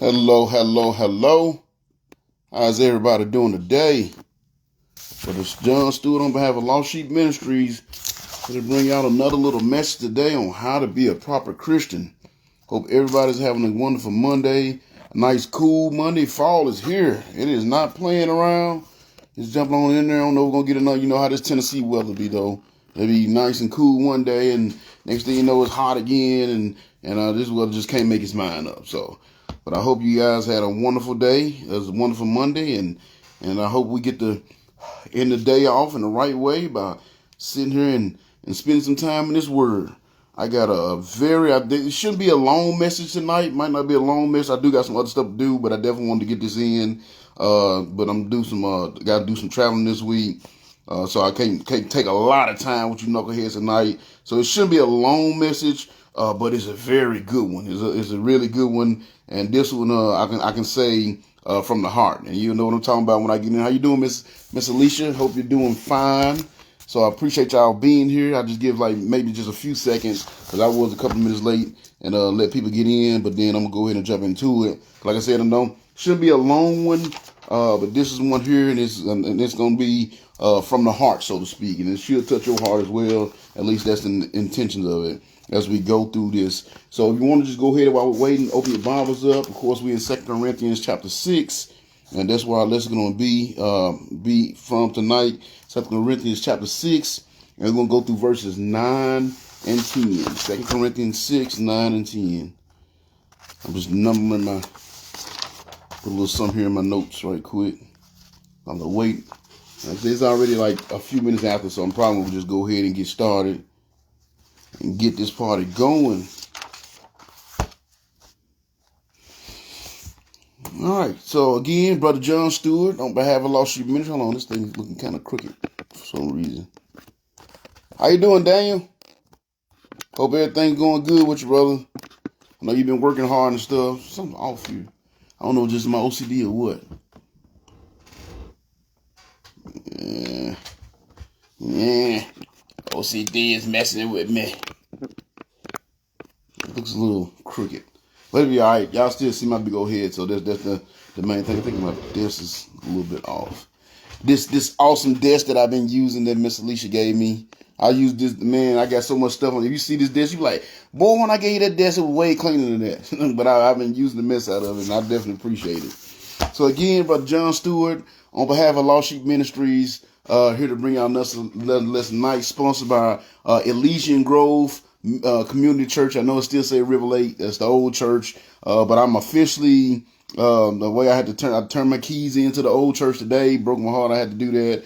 Hello, hello, hello. How's everybody doing today? But it's John Stewart on behalf of Lost Sheep Ministries to bring out another little message today on how to be a proper Christian. Hope everybody's having a wonderful Monday. A nice, cool Monday. Fall is here. It is not playing around. It's jumping on in there. I don't know if we're going to get another. You know how this Tennessee weather be, though. It'll be nice and cool one day, and next thing you know, it's hot again, and this weather just can't make its mind up. But I hope you guys had a wonderful day. It was a wonderful Monday, and I hope we get to end the day off in the right way by sitting here and spending some time in this Word. I got it shouldn't be a long message tonight. Might not be a long message. I do got some other stuff to do, but I definitely wanted to get this in. But I'm got to do some traveling this week. So I can't take a lot of time with you knuckleheads tonight. So it shouldn't be a long message, but it's a very good one. It's a really good one. And this one, I can say from the heart. And you know what I'm talking about when I get in. How you doing, Miss Alicia? Hope you're doing fine. So I appreciate y'all being here. I just give maybe just a few seconds because I was a couple minutes late and let people get in. But then I'm gonna go ahead and jump into it. Like I said, I know shouldn't be a long one, but this is one here, and it's gonna be from the heart, so to speak, and it should touch your heart as well. At least that's the intentions of it as we go through this. So if you want to just go ahead while we're waiting, open your Bibles up. Of course, we're in 2 Corinthians chapter 6, and that's where our lesson is going to be from tonight. 2 Corinthians chapter 6, and we're going to go through verses 9 and 10. 2 Corinthians 6, 9 and 10. I'm just numbering put a little something here in my notes right quick. I'm going to wait. It's already like a few minutes after, so I'm probably going to just go ahead and get started and get this party going. All right, so again, Brother John Stewart on behalf of Lost Sheep Ministry. Hold on, this thing is looking kind of crooked for some reason. How you doing, Daniel? Hope everything's going good with you, brother. I know you've been working hard and stuff. Something off here. I don't know, just my OCD or what. Yeah. OCD is messing with me. It looks a little crooked. But it'll be alright. Y'all still see my big old head, so that's the main thing. I think my desk is a little bit off. This awesome desk that I've been using that Miss Alicia gave me. I use this, man, I got so much stuff on it. If you see this desk, you be like, boy, when I gave you that desk, it was way cleaner than that. But I've been using the mess out of it, and I definitely appreciate it. So again, Brother John Stewart, on behalf of Lost Sheep Ministries, here to bring out another lesson night, sponsored by Elysian Grove Community Church. I know it still say River Lake. That's the old church. But I'm officially, the way I turned my keys into the old church today. Broke my heart. I had to do that.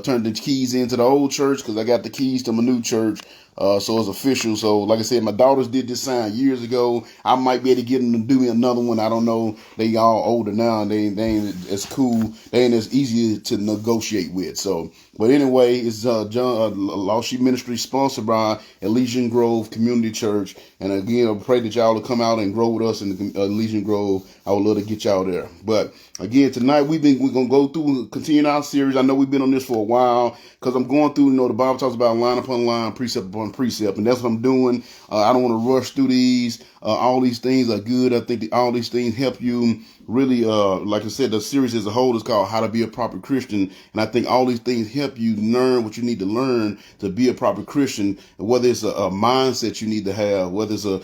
Turned the keys into the old church because I got the keys to my new church. So it's official. So like I said, my daughters did this sign years ago. I might be able to get them to do me another one. I don't know. They all older now, and they ain't as cool. They ain't as easy to negotiate with. So, but anyway, it's Lost Sheep Ministry, sponsored by Elysian Grove Community Church. And again, I pray that y'all will come out and grow with us in the Elysian Grove. I would love to get y'all there. But again, tonight we're gonna go through, continue our series. I know we've been on this for a while because I'm going through. The Bible talks about line upon line, precept upon precept, and that's what I'm doing. I don't want to rush through these. All these things are good. I think all these things help you really. Like I said, the series as a whole is called "How to Be a Proper Christian," and I think all these things help you learn what you need to learn to be a proper Christian. Whether it's a mindset you need to have, whether it's a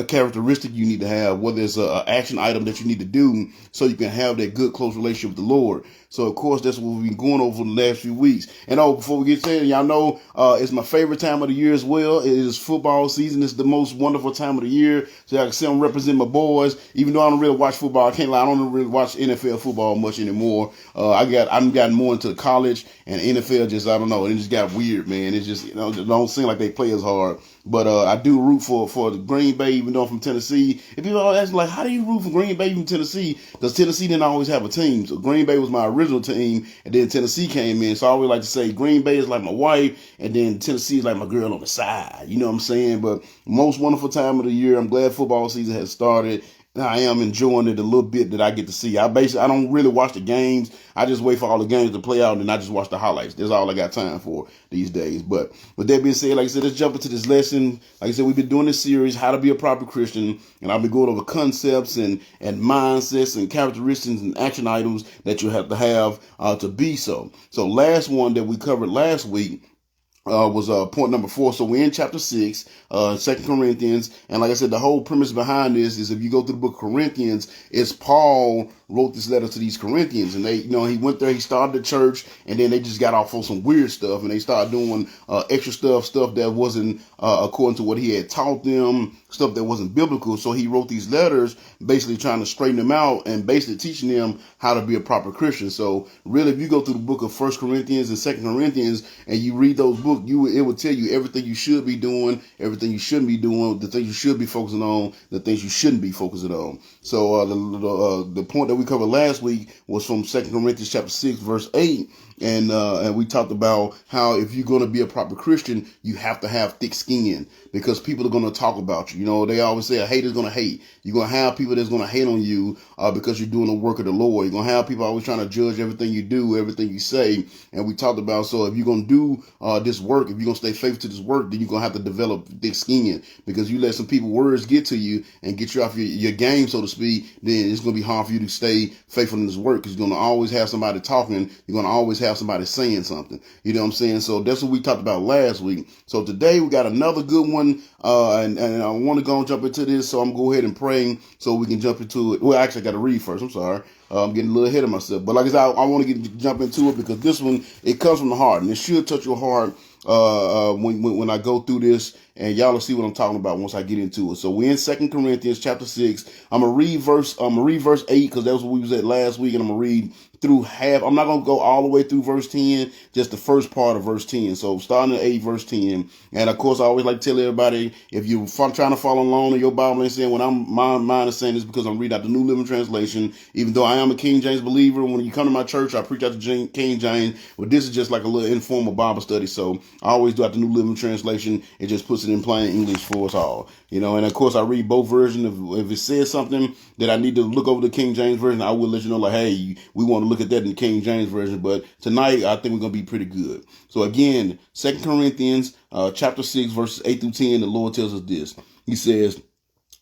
characteristic you need to have, whether it's an action item that you need to do so you can have that good, close relationship with the Lord. So, of course, that's what we've been going over the last few weeks. And before we get started, y'all know it's my favorite time of the year as well. It is football season. It's the most wonderful time of the year. So I can see I'm representing my boys. Even though I don't really watch football, I can't lie, I don't really watch NFL football much anymore. I've gotten more into college and NFL. Just, I don't know, it just got weird, man. It just, it don't seem like they play as hard. But I do root for the Green Bay, even though I'm from Tennessee. And people always ask, like, how do you root for Green Bay from Tennessee? Because Tennessee didn't always have a team. So Green Bay was my original team, and then Tennessee came in. So I always like to say Green Bay is like my wife, and then Tennessee is like my girl on the side. You know what I'm saying? But most wonderful time of the year. I'm glad football season has started. I am enjoying it a little bit that I get to see. I don't really watch the games. I just wait for all the games to play out and I just watch the highlights. That's all I got time for these days. But with that being said, like I said, let's jump into this lesson. Like I said, we've been doing this series, How to Be a Proper Christian, and I've been going over concepts and mindsets and characteristics and action items that you have to be so. So last one that we covered last week was point number 4. So we're in chapter 6, 2 Corinthians. And like I said, the whole premise behind this is if you go through the book of Corinthians, it's Paul wrote this letter to these Corinthians. And they, he went there, he started the church, and then they just got off on some weird stuff. And they started doing extra stuff that wasn't according to what he had taught them, stuff that wasn't biblical. So he wrote these letters basically trying to straighten them out and basically teaching them how to be a proper Christian. So really, if you go through the book of 1 Corinthians and 2 Corinthians and you read those books, it will tell you everything you should be doing, everything you shouldn't be doing, the things you should be focusing on, the things you shouldn't be focusing on. So the point that we covered last week was from 2 Corinthians chapter 6, verse 8. And we talked about how if you're going to be a proper Christian, you have to have thick skin because people are going to talk about you. They always say a hater's going to hate. You're going to have people that's going to hate on you because you're doing the work of the Lord. You're going to have people always trying to judge everything you do, everything you say. And we talked about, so if you're going to do this work, if you're going to stay faithful to this work, then you're going to have to develop thick skin because you let some people words get to you and get you off your game, so to speak, then it's going to be hard for you to stay faithful in this work because you're going to always have somebody talking. You're going to always have somebody saying something. You know what I'm saying? So that's what we talked about last week. So today we got another good one. And I want to go and jump into this. So I'm going to go ahead and pray so we can jump into it. Well, actually I got to read first. I'm sorry. I'm getting a little ahead of myself. But like I said, I want to jump into it because this one, it comes from the heart and it should touch your heart when I go through this, and y'all will see what I'm talking about once I get into it. So we're in 2 Corinthians chapter 6. I'm gonna read verse 8 because that's what we was at last week, and I'm gonna read through half. I'm not gonna go all the way through verse 10, just the first part of verse 10. So starting at 8, verse 10. And of course, I always like to tell everybody, if you're trying to follow along in your Bible and saying, my mind is saying this because I'm reading out the New Living Translation, even though I am a King James believer. When you come to my church, I preach out the King James, but this is just like a little informal Bible study. So I always do out the New Living Translation. It just puts it in plain English for us all, and of course I read both versions. If it says something that I need to look over the King James version, I will let you know, like, hey, we want to look at that in the King James version. But tonight, I think we're going to be pretty good. So again, 2 Corinthians chapter 6, verses 8 through 10, the Lord tells us this. He says,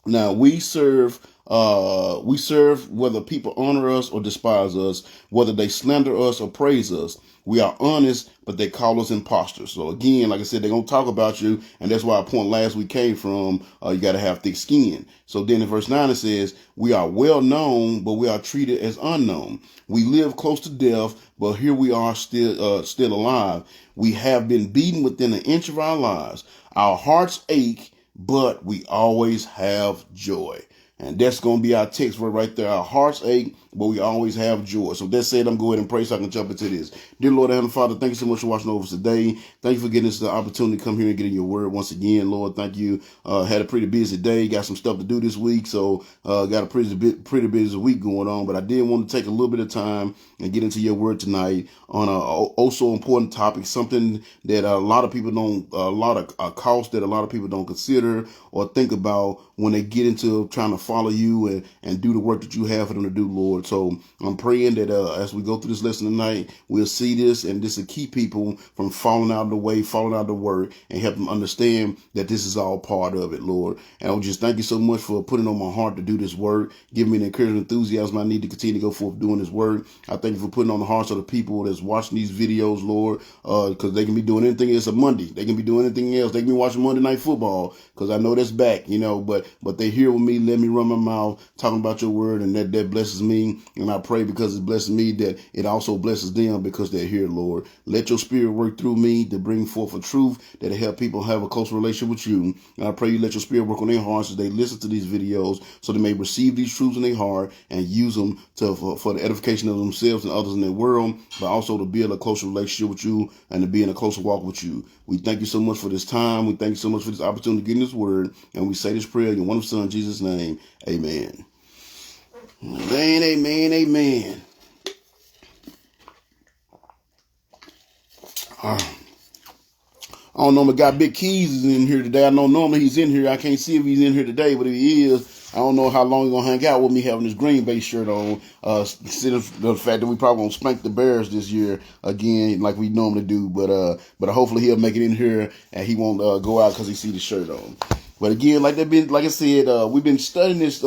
now we serve whether people honor us or despise us, whether they slander us or praise us. We are honest, but they call us imposters. So again, like I said, they're going to talk about you. And that's why our point last week came from, you got to have thick skin. So then in verse 9, it says, we are well known, but we are treated as unknown. We live close to death, but here we are still alive. We have been beaten within an inch of our lives. Our hearts ache, but we always have joy. And that's going to be our text word right there. Our hearts ache, but we always have joy. So that said, I'm going and pray so I can jump into this. Dear Lord, Heavenly Father, thank you so much for watching over us today. Thank you for giving us the opportunity to come here and get in your word once again, Lord. Thank you. Had a pretty busy day. Got some stuff to do this week. So got a pretty busy week going on. But I did want to take a little bit of time and get into your word tonight on a also important topic, something that a lot of people don't, a lot of cost that a lot of people don't consider or think about when they get into trying to follow you and do the work that you have for them to do, Lord. So I'm praying that as we go through this lesson tonight, we'll see this, and this will keep people from falling out of the way, falling out of the word, and help them understand that this is all part of it, Lord. And I would just thank you so much for putting on my heart to do this work, giving me the encouragement and enthusiasm I need to continue to go forth doing this work. I thank you for putting on the hearts of the people that's watching these videos, Lord, because they can be doing anything. It's a Monday. They can be doing anything else. They can be watching Monday Night Football because I know that's back, but they here with me, let me run my mouth talking about your word, and that blesses me. And I pray because it blesses me that it also blesses them because they're here, Lord. Let your spirit work through me to bring forth a truth that'll help people have a closer relationship with you. And I pray you let your spirit work on their hearts as they listen to these videos so they may receive these truths in their heart and use them for the edification of themselves and others in their world, but also to build a closer relationship with you and to be in a closer walk with you. We thank you so much for this time. We thank you so much for this opportunity to get in this word. And we say this prayer in your wonderful Son, Jesus' name. Amen. Amen, amen, amen. I don't know if my guy Big Keys is in here today. I know normally he's in here. I can't see if he's in here today, but if he is, I don't know how long he's going to hang out with me having his Green Bay shirt on. Considering the fact that we probably going to spank the Bears this year again like we normally do. But hopefully he'll make it in here and he won't go out because he see the shirt on. But again, like I said, we've been studying this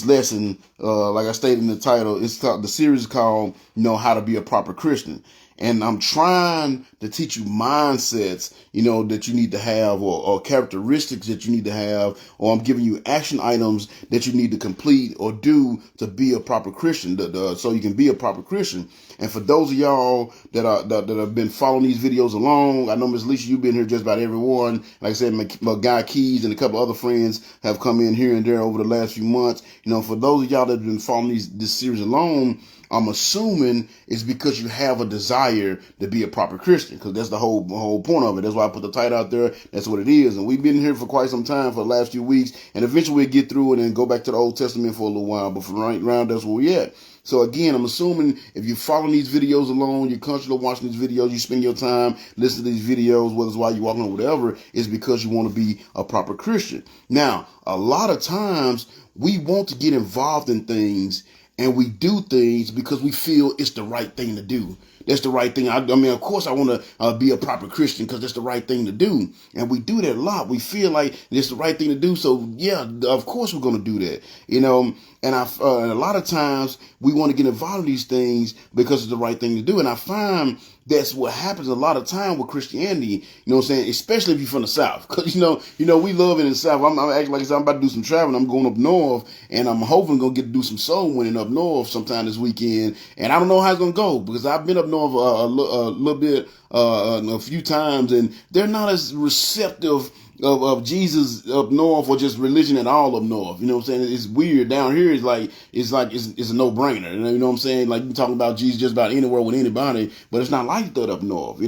lesson. Like I stated in the title, the series is called, How to Be a Proper Christian. And I'm trying to teach you mindsets, that you need to have or characteristics that you need to have, or I'm giving you action items that you need to complete or do to be a proper Christian, so you can be a proper Christian. And for those of y'all that have been following these videos along, I know Miss Alicia, you've been here just about everyone. Like I said, my guy Keys and a couple other friends have come in here and there over the last few months. For those of y'all that have been following this series along, I'm assuming it's because you have a desire to be a proper Christian, because that's the whole point of it. That's why I put the title out there. That's what it is. And we've been here for quite some time, for the last few weeks, and eventually we'll get through it and go back to the Old Testament for a little while. But for right now, that's where we're at. So again, I'm assuming if you're following these videos along, you're constantly watching these videos, you spend your time listening to these videos, whether it's while you're walking or whatever, it's because you want to be a proper Christian. Now, a lot of times we want to get involved in things, and we do things because we feel it's the right thing to do. That's the right thing. I mean, of course, I want to be a proper Christian because that's the right thing to do. And we do that a lot. We feel like it's the right thing to do. So, yeah, of course we're going to do that. And a lot of times we want to get involved in these things because it's the right thing to do. And I find that's what happens a lot of time with Christianity, especially if you're from the South. Because, we love it in the South. I'm acting like I'm about to do some traveling. I'm going up north, and I'm hoping going to get to do some soul winning up north sometime this weekend. And I don't know how it's going to go, because I've been up north a little bit, a few times, and they're not as receptive of Jesus up north, or just religion at all up north. You know what I'm saying? It's weird. Down here, it's a no-brainer. You know what I'm saying? Like, you talking about Jesus just about anywhere with anybody, but it's not like that up north,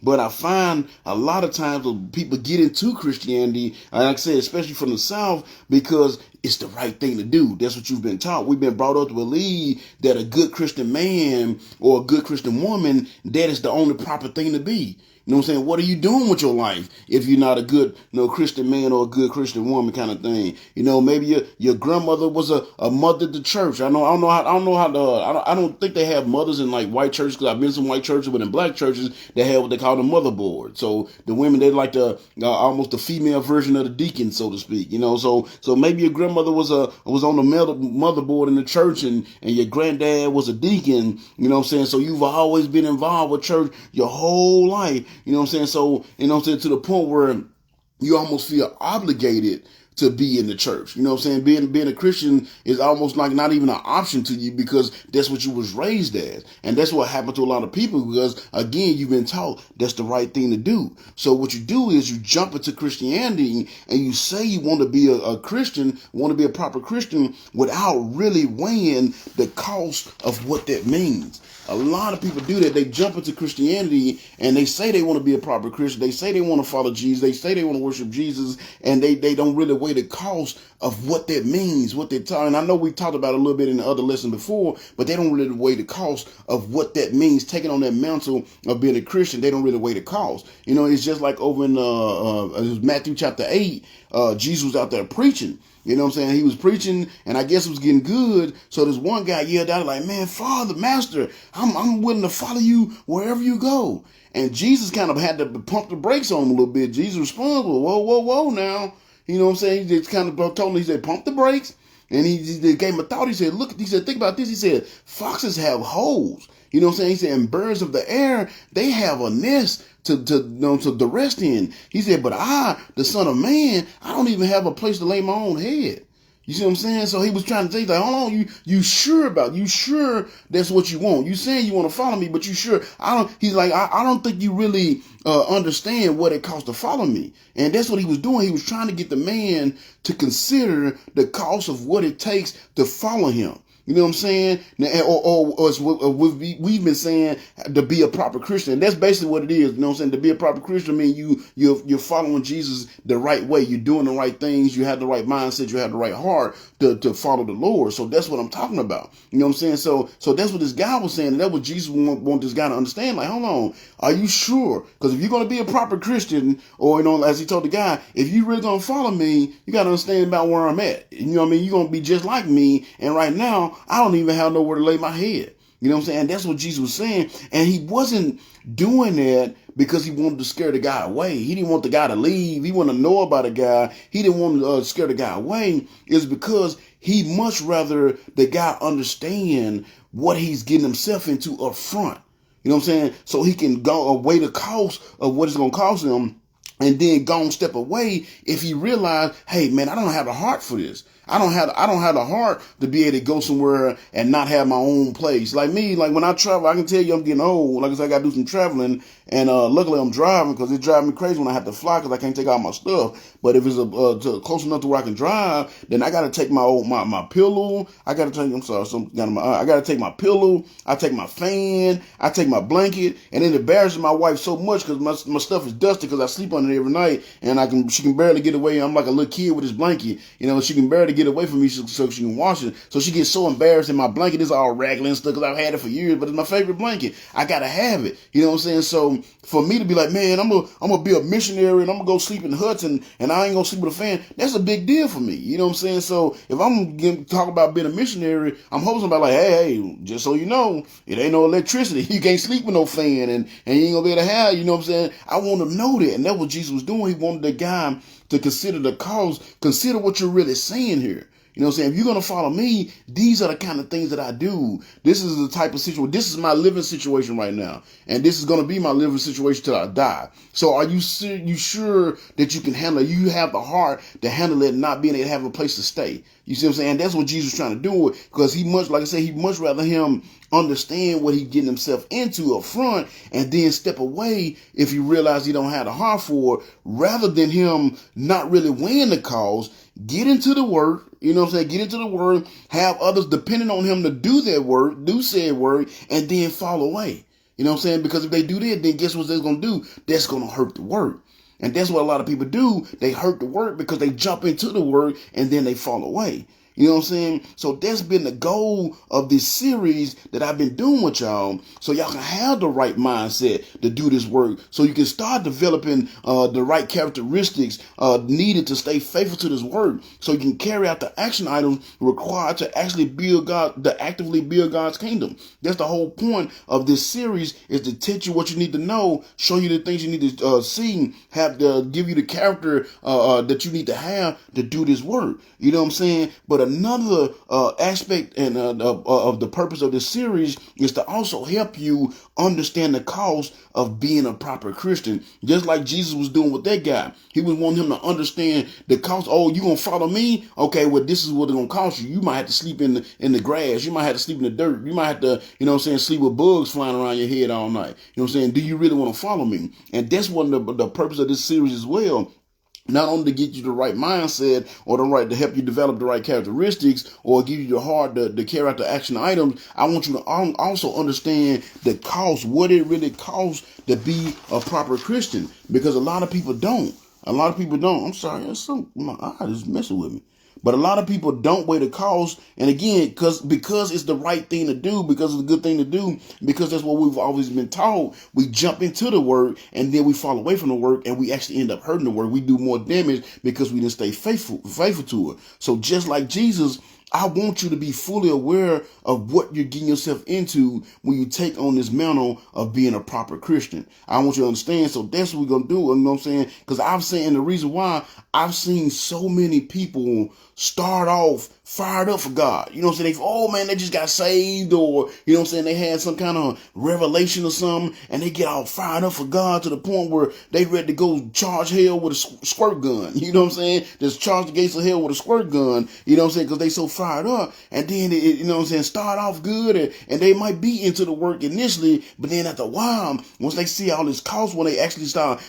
But I find a lot of times when people get into Christianity, like I said, especially from the South, because it's the right thing to do. That's what you've been taught. We've been brought up to believe that a good Christian man or a good Christian woman, that is the only proper thing to be. You know what I'm saying? What are you doing with your life if you're not a good, Christian man or a good Christian woman kind of thing? Maybe your grandmother was a mother to church. I don't think they have mothers in like white churches, because I've been to some white churches, but in black churches they have what they call the motherboard. So the women, they like almost the female version of the deacon, so to speak. So maybe your grandmother was on the motherboard in the church, and your granddad was a deacon. You know what I'm saying? So you've always been involved with church your whole life. You know what I'm saying? So, to the point where you almost feel obligated to be in the church. You know what I'm saying? Being a Christian is almost like not even an option to you, because that's what you was raised as. And that's what happened to a lot of people, because, again, you've been taught that's the right thing to do. So what you do is you jump into Christianity and you say you want to be a Christian, want to be a proper Christian, without really weighing the cost of what that means. A lot of people do that. They jump into Christianity and they say they want to be a proper Christian. They say they want to follow Jesus. They say they want to worship Jesus, and they don't really weigh the cost of what that means, what they're talking. I know we talked about it a little bit in the other lesson before, but they don't really weigh the cost of what that means. Taking on that mantle of being a Christian, they don't really weigh the cost. It's just like over in Matthew chapter 8, Jesus was out there preaching. You know what I'm saying? He was preaching, and I guess it was getting good. So this one guy yelled out like, "Man, Father, Master, I'm willing to follow you wherever you go." And Jesus kind of had to pump the brakes on him a little bit. Jesus responded, "Well, whoa, now." You know what I'm saying? He just kind of told him, he said, "Pump the brakes." And he gave him a thought. He said, think about this. He said, foxes have holes. You know what I'm saying? He said, and birds of the air, they have a nest to rest in. He said, but I, the Son of Man, I don't even have a place to lay my own head. You see what I'm saying? So he was trying to say, like, hold on, you sure that's what you want? You saying you want to follow me, but you sure? He's like, I don't think you really understand what it costs to follow me. And that's what he was doing. He was trying to get the man to consider the cost of what it takes to follow him. You know what I'm saying? Or it's what we've been saying, to be a proper Christian. And that's basically what it is. You know what I'm saying? To be a proper Christian means you're following Jesus the right way. You're doing the right things. You have the right mindset. You have the right heart to follow the Lord. So that's what I'm talking about. You know what I'm saying? So that's what this guy was saying. And that's what Jesus want this guy to understand. Like, hold on, are you sure? Because if you're going to be a proper Christian, or, you know, as he told the guy, if you really going to follow me, you got to understand about where I'm at. You know what I mean? You're going to be just like me. And right now, I don't even have nowhere to lay my head. You know what I'm saying? That's what Jesus was saying. And he wasn't doing that because he wanted to scare the guy away. He didn't want the guy to leave. He wanted to know about the guy. He didn't want to scare the guy away. It's because he much rather the guy understand what he's getting himself into up front. You know what I'm saying? So he can go away the cost of what it's going to cost him, and then go and step away if he realize, hey man, I don't have the heart for this. I don't have the heart to be able to go somewhere and not have my own place. Like me, like when I travel, I can tell you I'm getting old. Like I said, I got to do some traveling, and luckily I'm driving, because it drives me crazy when I have to fly because I can't take all my stuff. But if it's close enough to where I can drive, then I got to take my pillow. I got to take I got to take my pillow. I take my fan. I take my blanket, and it embarrasses my wife so much because my stuff is dusty because I sleep on it every night, and she can barely get away. I'm like a little kid with this blanket, you know. She can barely get away from me so she can wash it. So she gets so embarrassed, and my blanket is all raggedy and stuff because I've had it for years, but it's my favorite blanket. I gotta have it. You know what I'm saying? So for me to be like, man, I'm gonna be a missionary and I'm gonna go sleep in huts and I ain't gonna sleep with a fan, that's a big deal for me. You know what I'm saying? So if I'm gonna talk about being a missionary, I'm hoping somebody like, hey, just so you know, it ain't no electricity. You can't sleep with no fan, and you ain't gonna be able to have, you know what I'm saying? I want to know that, and that's what Jesus was doing. He wanted the guy to consider the cause, consider what you're really saying here. You know what I'm saying? If you're going to follow me, these are the kind of things that I do. This is the type of situation. This is my living situation right now. And this is going to be my living situation till I die. So are you sure that you can handle it? You have the heart to handle it and not being able to have a place to stay. You see what I'm saying? That's what Jesus is trying to do, because he much rather him understand what he's getting himself into up front and then step away if he realizes he don't have the heart for it, rather than him not really weighing the cause. Get into the work, you know what I'm saying? Get into the work, have others depending on him to do their work, do said work, and then fall away. You know what I'm saying? Because if they do that, then guess what they're going to do? That's going to hurt the work. And that's what a lot of people do. They hurt the work because they jump into the work and then they fall away. You know what I'm saying? So that's been the goal of this series that I've been doing with y'all, so y'all can have the right mindset to do this work, so you can start developing the right characteristics needed to stay faithful to this work, so you can carry out the action items required to actually actively build God's kingdom. That's the whole point of this series, is to teach you what you need to know, show you the things you need to see, give you the character that you need to have to do this work. You know what I'm saying? But another aspect and of the purpose of this series is to also help you understand the cost of being a proper Christian. Just like Jesus was doing with that guy. He was wanting him to understand the cost. Oh, you gonna follow me? Okay, well, this is what it's gonna cost you. You might have to sleep in the grass. You might have to sleep in the dirt. You might have to, you know what I'm saying, sleep with bugs flying around your head all night. You know what I'm saying? Do you really want to follow me? And that's one of the purpose of this series as well. Not only to get you the right mindset or to help you develop the right characteristics or give you the heart to carry out the action items, I want you to also understand the cost, what it really costs to be a proper Christian. Because a lot of people don't. I'm sorry, my eye is messing with me. But a lot of people don't weigh the cost. And again, because it's the right thing to do, because it's a good thing to do, because that's what we've always been taught, we jump into the work and then we fall away from the work and we actually end up hurting the work. We do more damage because we didn't stay faithful to it. So just like Jesus, I want you to be fully aware of what you're getting yourself into when you take on this mantle of being a proper Christian. I want you to understand. So that's what we're going to do. You know what I'm saying? Because I'm saying the reason why I've seen so many people start off fired up for God. You know what I'm saying? They just got saved, or, you know what I'm saying, they had some kind of revelation or something, and they get all fired up for God to the point where they ready to go charge hell with a squirt gun. You know what I'm saying? Just charge the gates of hell with a squirt gun. You know what I'm saying? Because they so fired up. And then, you know what I'm saying, start off good, and they might be into the work initially, but then after a while, once they see all this cost, when they actually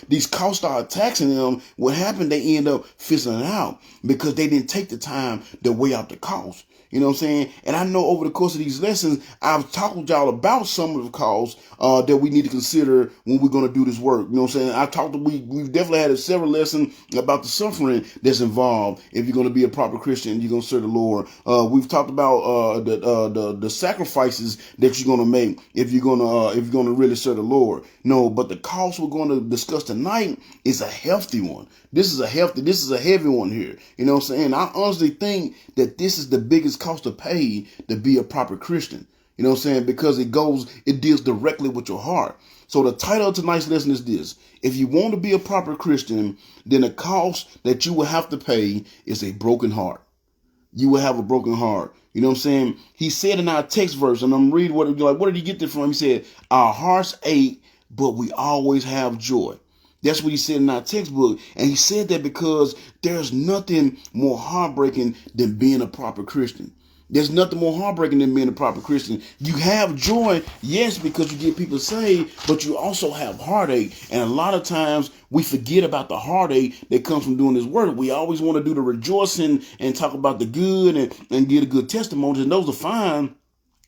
these costs start taxing them, what happened? They end up fizzling out because they didn't take the time to weigh out the cost. You know what I'm saying? And I know over the course of these lessons, I've talked with y'all about some of the calls that we need to consider when we're going to do this work. You know what I'm saying? We've definitely had several lessons about the suffering that's involved if you're going to be a proper Christian, you're going to serve the Lord. We've talked about the sacrifices that you're going to make if you're going to really serve the Lord. No, but the cost we're going to discuss tonight is a hefty one. This is a heavy one here. You know what I'm saying? I honestly think that this is the biggest cost to pay to be a proper Christian. You know what I'm saying? Because it deals directly with your heart. So the title of tonight's lesson is this: if you want to be a proper Christian, then the cost that you will have to pay is a broken heart. You will have a broken heart. You know what I'm saying? He said in our text verse, and I'm reading what did he get this from? He said, our hearts ache, but we always have joy. That's what he said in our textbook. And he said that because there's nothing more heartbreaking than being a proper Christian. There's nothing more heartbreaking than being a proper Christian. You have joy, yes, because you get people saved, but you also have heartache. And a lot of times we forget about the heartache that comes from doing this work. We always want to do the rejoicing and talk about the good and get a good testimony. And those are fine.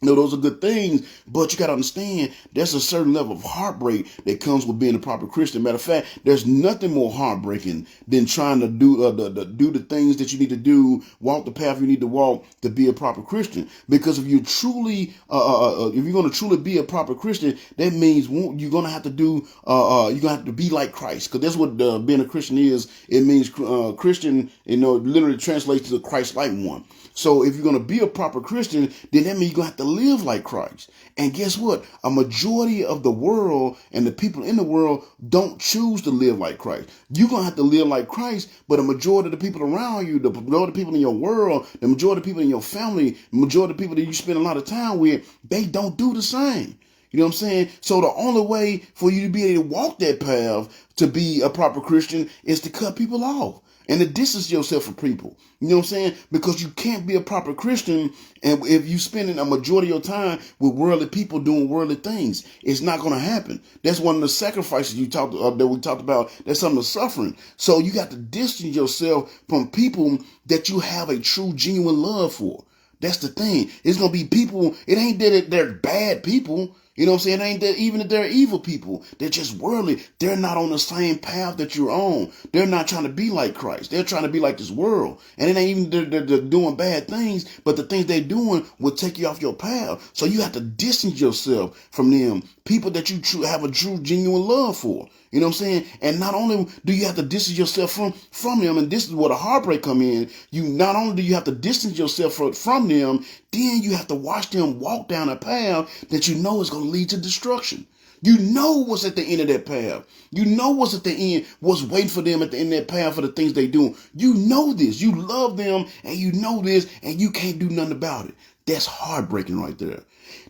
No, those are good things, but you got to understand there's a certain level of heartbreak that comes with being a proper Christian. Matter of fact, there's nothing more heartbreaking than trying to do the things that you need to do, walk the path you need to walk to be a proper Christian. Because if you truly, if you're going to truly be a proper Christian, that means you're going to have to do, you're going to have to be like Christ. Because that's what being a Christian is. It means Christian, literally translates to the Christ-like one. So if you're going to be a proper Christian, then that means you're going to have to live like Christ. And guess what? A majority of the world and the people in the world don't choose to live like Christ. You're going to have to live like Christ, but a majority of the people around you, the majority of the people in your world, the majority of the people in your family, the majority of the people that you spend a lot of time with, they don't do the same. You know what I'm saying? So the only way for you to be able to walk that path to be a proper Christian is to cut people off and to distance yourself from people. You know what I'm saying? Because you can't be a proper Christian and if you spending a majority of your time with worldly people doing worldly things. It's not going to happen. That's one of the sacrifices that we talked about. That's some of the suffering. So you got to distance yourself from people that you have a true, genuine love for. That's the thing. It's going to be people. It ain't that they're bad people. You know what I'm saying? It ain't that even if they're evil people. They're just worldly. They're not on the same path that you're on. They're not trying to be like Christ. They're trying to be like this world. And it ain't even they're doing bad things, but the things they're doing will take you off your path. So you have to distance yourself from them. People that you have a true, genuine love for. You know what I'm saying? And not only do you have to distance yourself from them, and this is where the heartbreak come in, you not only do you have to distance yourself from them, then you have to watch them walk down a path that you know is going to lead to destruction. You know what's at the end of that path. You know what's at the end, what's waiting for them at the end of that path for the things they do. You know this. You love them, and you know this, and you can't do nothing about it. That's heartbreaking right there.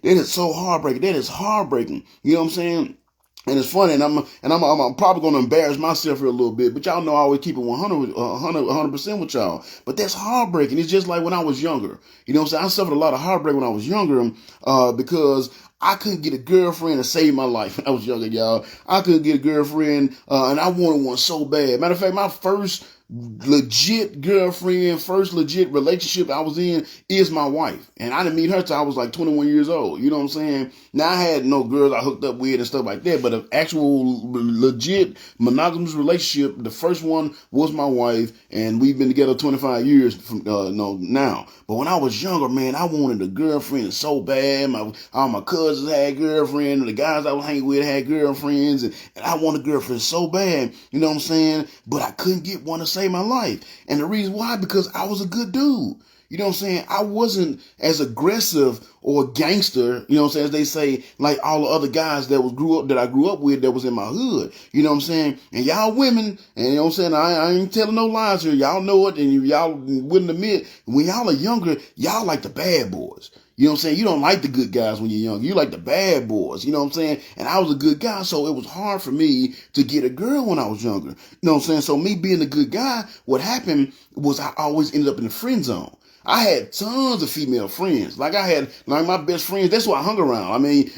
That is so heartbreaking. That is heartbreaking. You know what I'm saying? And it's funny, and I'm probably going to embarrass myself here a little bit, but y'all know I always keep it 100% with y'all. But that's heartbreaking. It's just like when I was younger. You know what I'm saying? I suffered a lot of heartbreak when I was younger because I couldn't get a girlfriend to save my life when I was younger, y'all. I couldn't get a girlfriend, and I wanted one so bad. Matter of fact, my first legit girlfriend, first legit relationship I was in is my wife. And I didn't meet her till I was like 21 years old. You know what I'm saying? Now, I had no girls I hooked up with and stuff like that, but an actual legit monogamous relationship, the first one was my wife, and we've been together 25 years from now. But when I was younger, man, I wanted a girlfriend so bad. All my cousins had girlfriends, and the guys I was hanging with had girlfriends, and I wanted a girlfriend so bad, you know what I'm saying? But I couldn't get one to save my life. And the reason why, because I was a good dude. You know what I'm saying? I wasn't as aggressive or gangster, you know what I'm saying, as they say, like all the other guys that I grew up with that was in my hood. You know what I'm saying? And y'all women, and you know what I'm saying, I ain't telling no lies here. Y'all know it, and y'all wouldn't admit, when y'all are younger, y'all like the bad boys. You know what I'm saying? You don't like the good guys when you're young. You like the bad boys. You know what I'm saying? And I was a good guy, so it was hard for me to get a girl when I was younger. You know what I'm saying? So me being a good guy, what happened was I always ended up in the friend zone. I had tons of female friends. Like I had, like my best friends, that's who I hung around. I mean,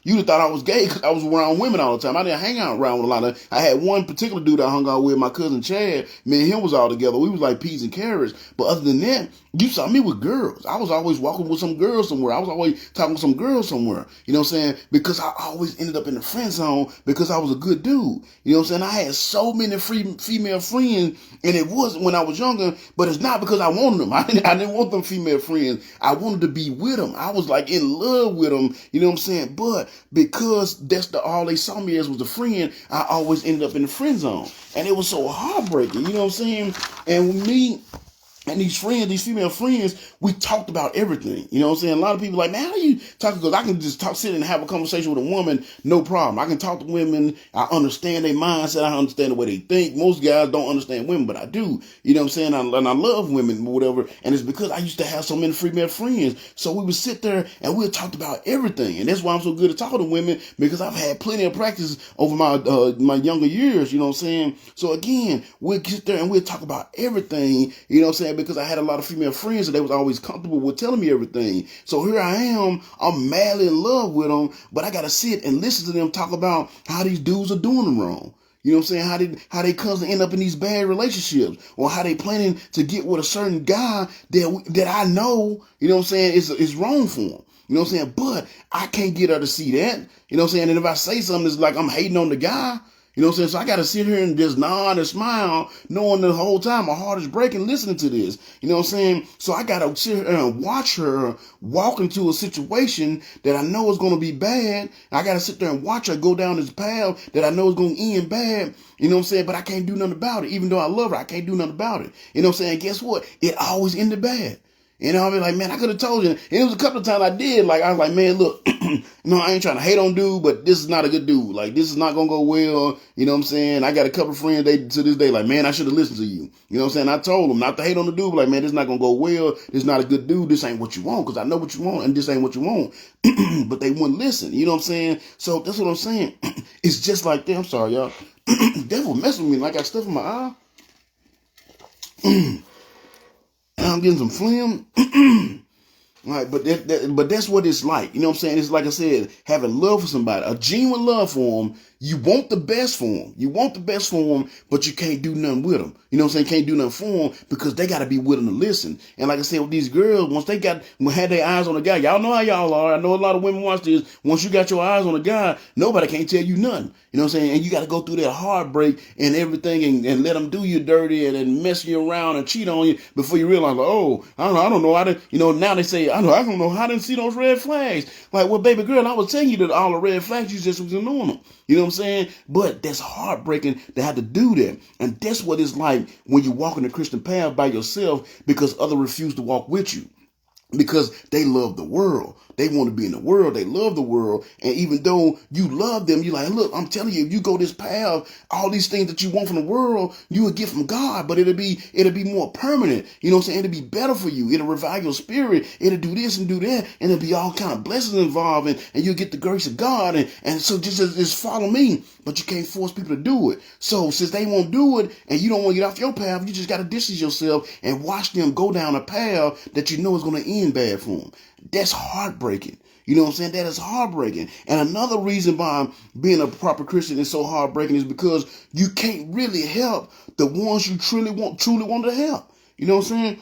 you'd have thought I was gay because I was around women all the time. I didn't hang out around with a lot of, I had one particular dude I hung out with, my cousin Chad. Me and him was all together. We was like peas and carrots. But other than that, you saw me with girls. I was always walking with some girls somewhere. I was always talking with some girls somewhere. You know what I'm saying? Because I always ended up in the friend zone because I was a good dude. You know what I'm saying? I had so many female friends, and it wasn't when I was younger, but it's not because I wanted them. I didn't want them female friends. I wanted to be with them. I was like in love with them. You know what I'm saying? But because that's all they saw me as was a friend, I always ended up in the friend zone. And it was so heartbreaking. You know what I'm saying? And with me, and these friends, these female friends, we talked about everything. You know what I'm saying? A lot of people like, man, how you talk? Because I can just sit and have a conversation with a woman, no problem. I can talk to women. I understand their mindset. I understand the way they think. Most guys don't understand women, but I do. You know what I'm saying? And I love women or whatever. And it's because I used to have so many female friends. So we would sit there and we'd talk about everything. And that's why I'm so good at talking to women, because I've had plenty of practice over my younger years. You know what I'm saying? So again, we'll sit there and we'll talk about everything. You know what I'm saying? Because I had a lot of female friends and they was always comfortable with telling me everything. So here I am, I'm madly in love with them, but I got to sit and listen to them talk about how these dudes are doing them wrong. You know what I'm saying? How they constantly end up in these bad relationships, or how they planning to get with a certain guy that I know, you know what I'm saying, is wrong for them. You know what I'm saying? But I can't get her to see that. You know what I'm saying? And if I say something, it's like I'm hating on the guy. You know what I'm saying? So I got to sit here and just nod and smile, knowing the whole time my heart is breaking listening to this. You know what I'm saying? So I got to sit here and watch her walk into a situation that I know is going to be bad. I got to sit there and watch her go down this path that I know is going to end bad. You know what I'm saying? But I can't do nothing about it. Even though I love her, I can't do nothing about it. You know what I'm saying? Guess what? It always ended bad. You know, I'll be like, man, I could have told you. And it was a couple of times I did. Like, I was like, man, look, I ain't trying to hate on dude, but this is not a good dude. Like, this is not going to go well. You know what I'm saying? I got a couple of friends, they to this day, like, man, I should have listened to you. You know what I'm saying? I told them not to hate on the dude, but like, man, this is not going to go well. This is not a good dude. This ain't what you want, because I know what you want, and this ain't what you want. But they wouldn't listen. You know what I'm saying? So that's what I'm saying. It's just like that. I'm sorry, y'all. Devil messing with me. Like, I got stuff in my eye. I'm getting some phlegm. Right, but that's what it's like. You know what I'm saying? It's like I said, having love for somebody, a genuine love for them. You want the best for them. You want the best for them, but you can't do nothing with them. You know what I'm saying? Can't do nothing for them because they got to be willing to listen. And like I said, with these girls, once they had their eyes on a guy, y'all know how y'all are. I know a lot of women watch this. Once you got your eyes on a guy, nobody can't tell you nothing. You know what I'm saying? And you got to go through that heartbreak and everything and let them do you dirty and mess you around and cheat on you before you realize, like, oh, I don't know. Now they say, I don't know how I didn't see those red flags. Like, well, baby girl, I was telling you that all the red flags, you just was ignoring them. You know what I'm saying? But that's heartbreaking to have to do that. And that's what it's like when you walk in the Christian path by yourself because others refuse to walk with you. Because they love the world. They want to be in the world. They love the world. And even though you love them, you're like, look, I'm telling you, if you go this path, all these things that you want from the world, you will get from God, but it'll be more permanent. You know what I'm saying? It'll be better for you. It'll revive your spirit. It'll do this and do that. And it'll be all kind of blessings involved. And you'll get the grace of God. And so just follow me. But you can't force people to do it. So since they won't do it and you don't want to get off your path, you just got to distance yourself and watch them go down a path that you know is going to end bad for them. That's heartbreaking. You know what I'm saying? That is heartbreaking. And another reason why being a proper Christian is so heartbreaking is because you can't really help the ones you truly want to help. You know what I'm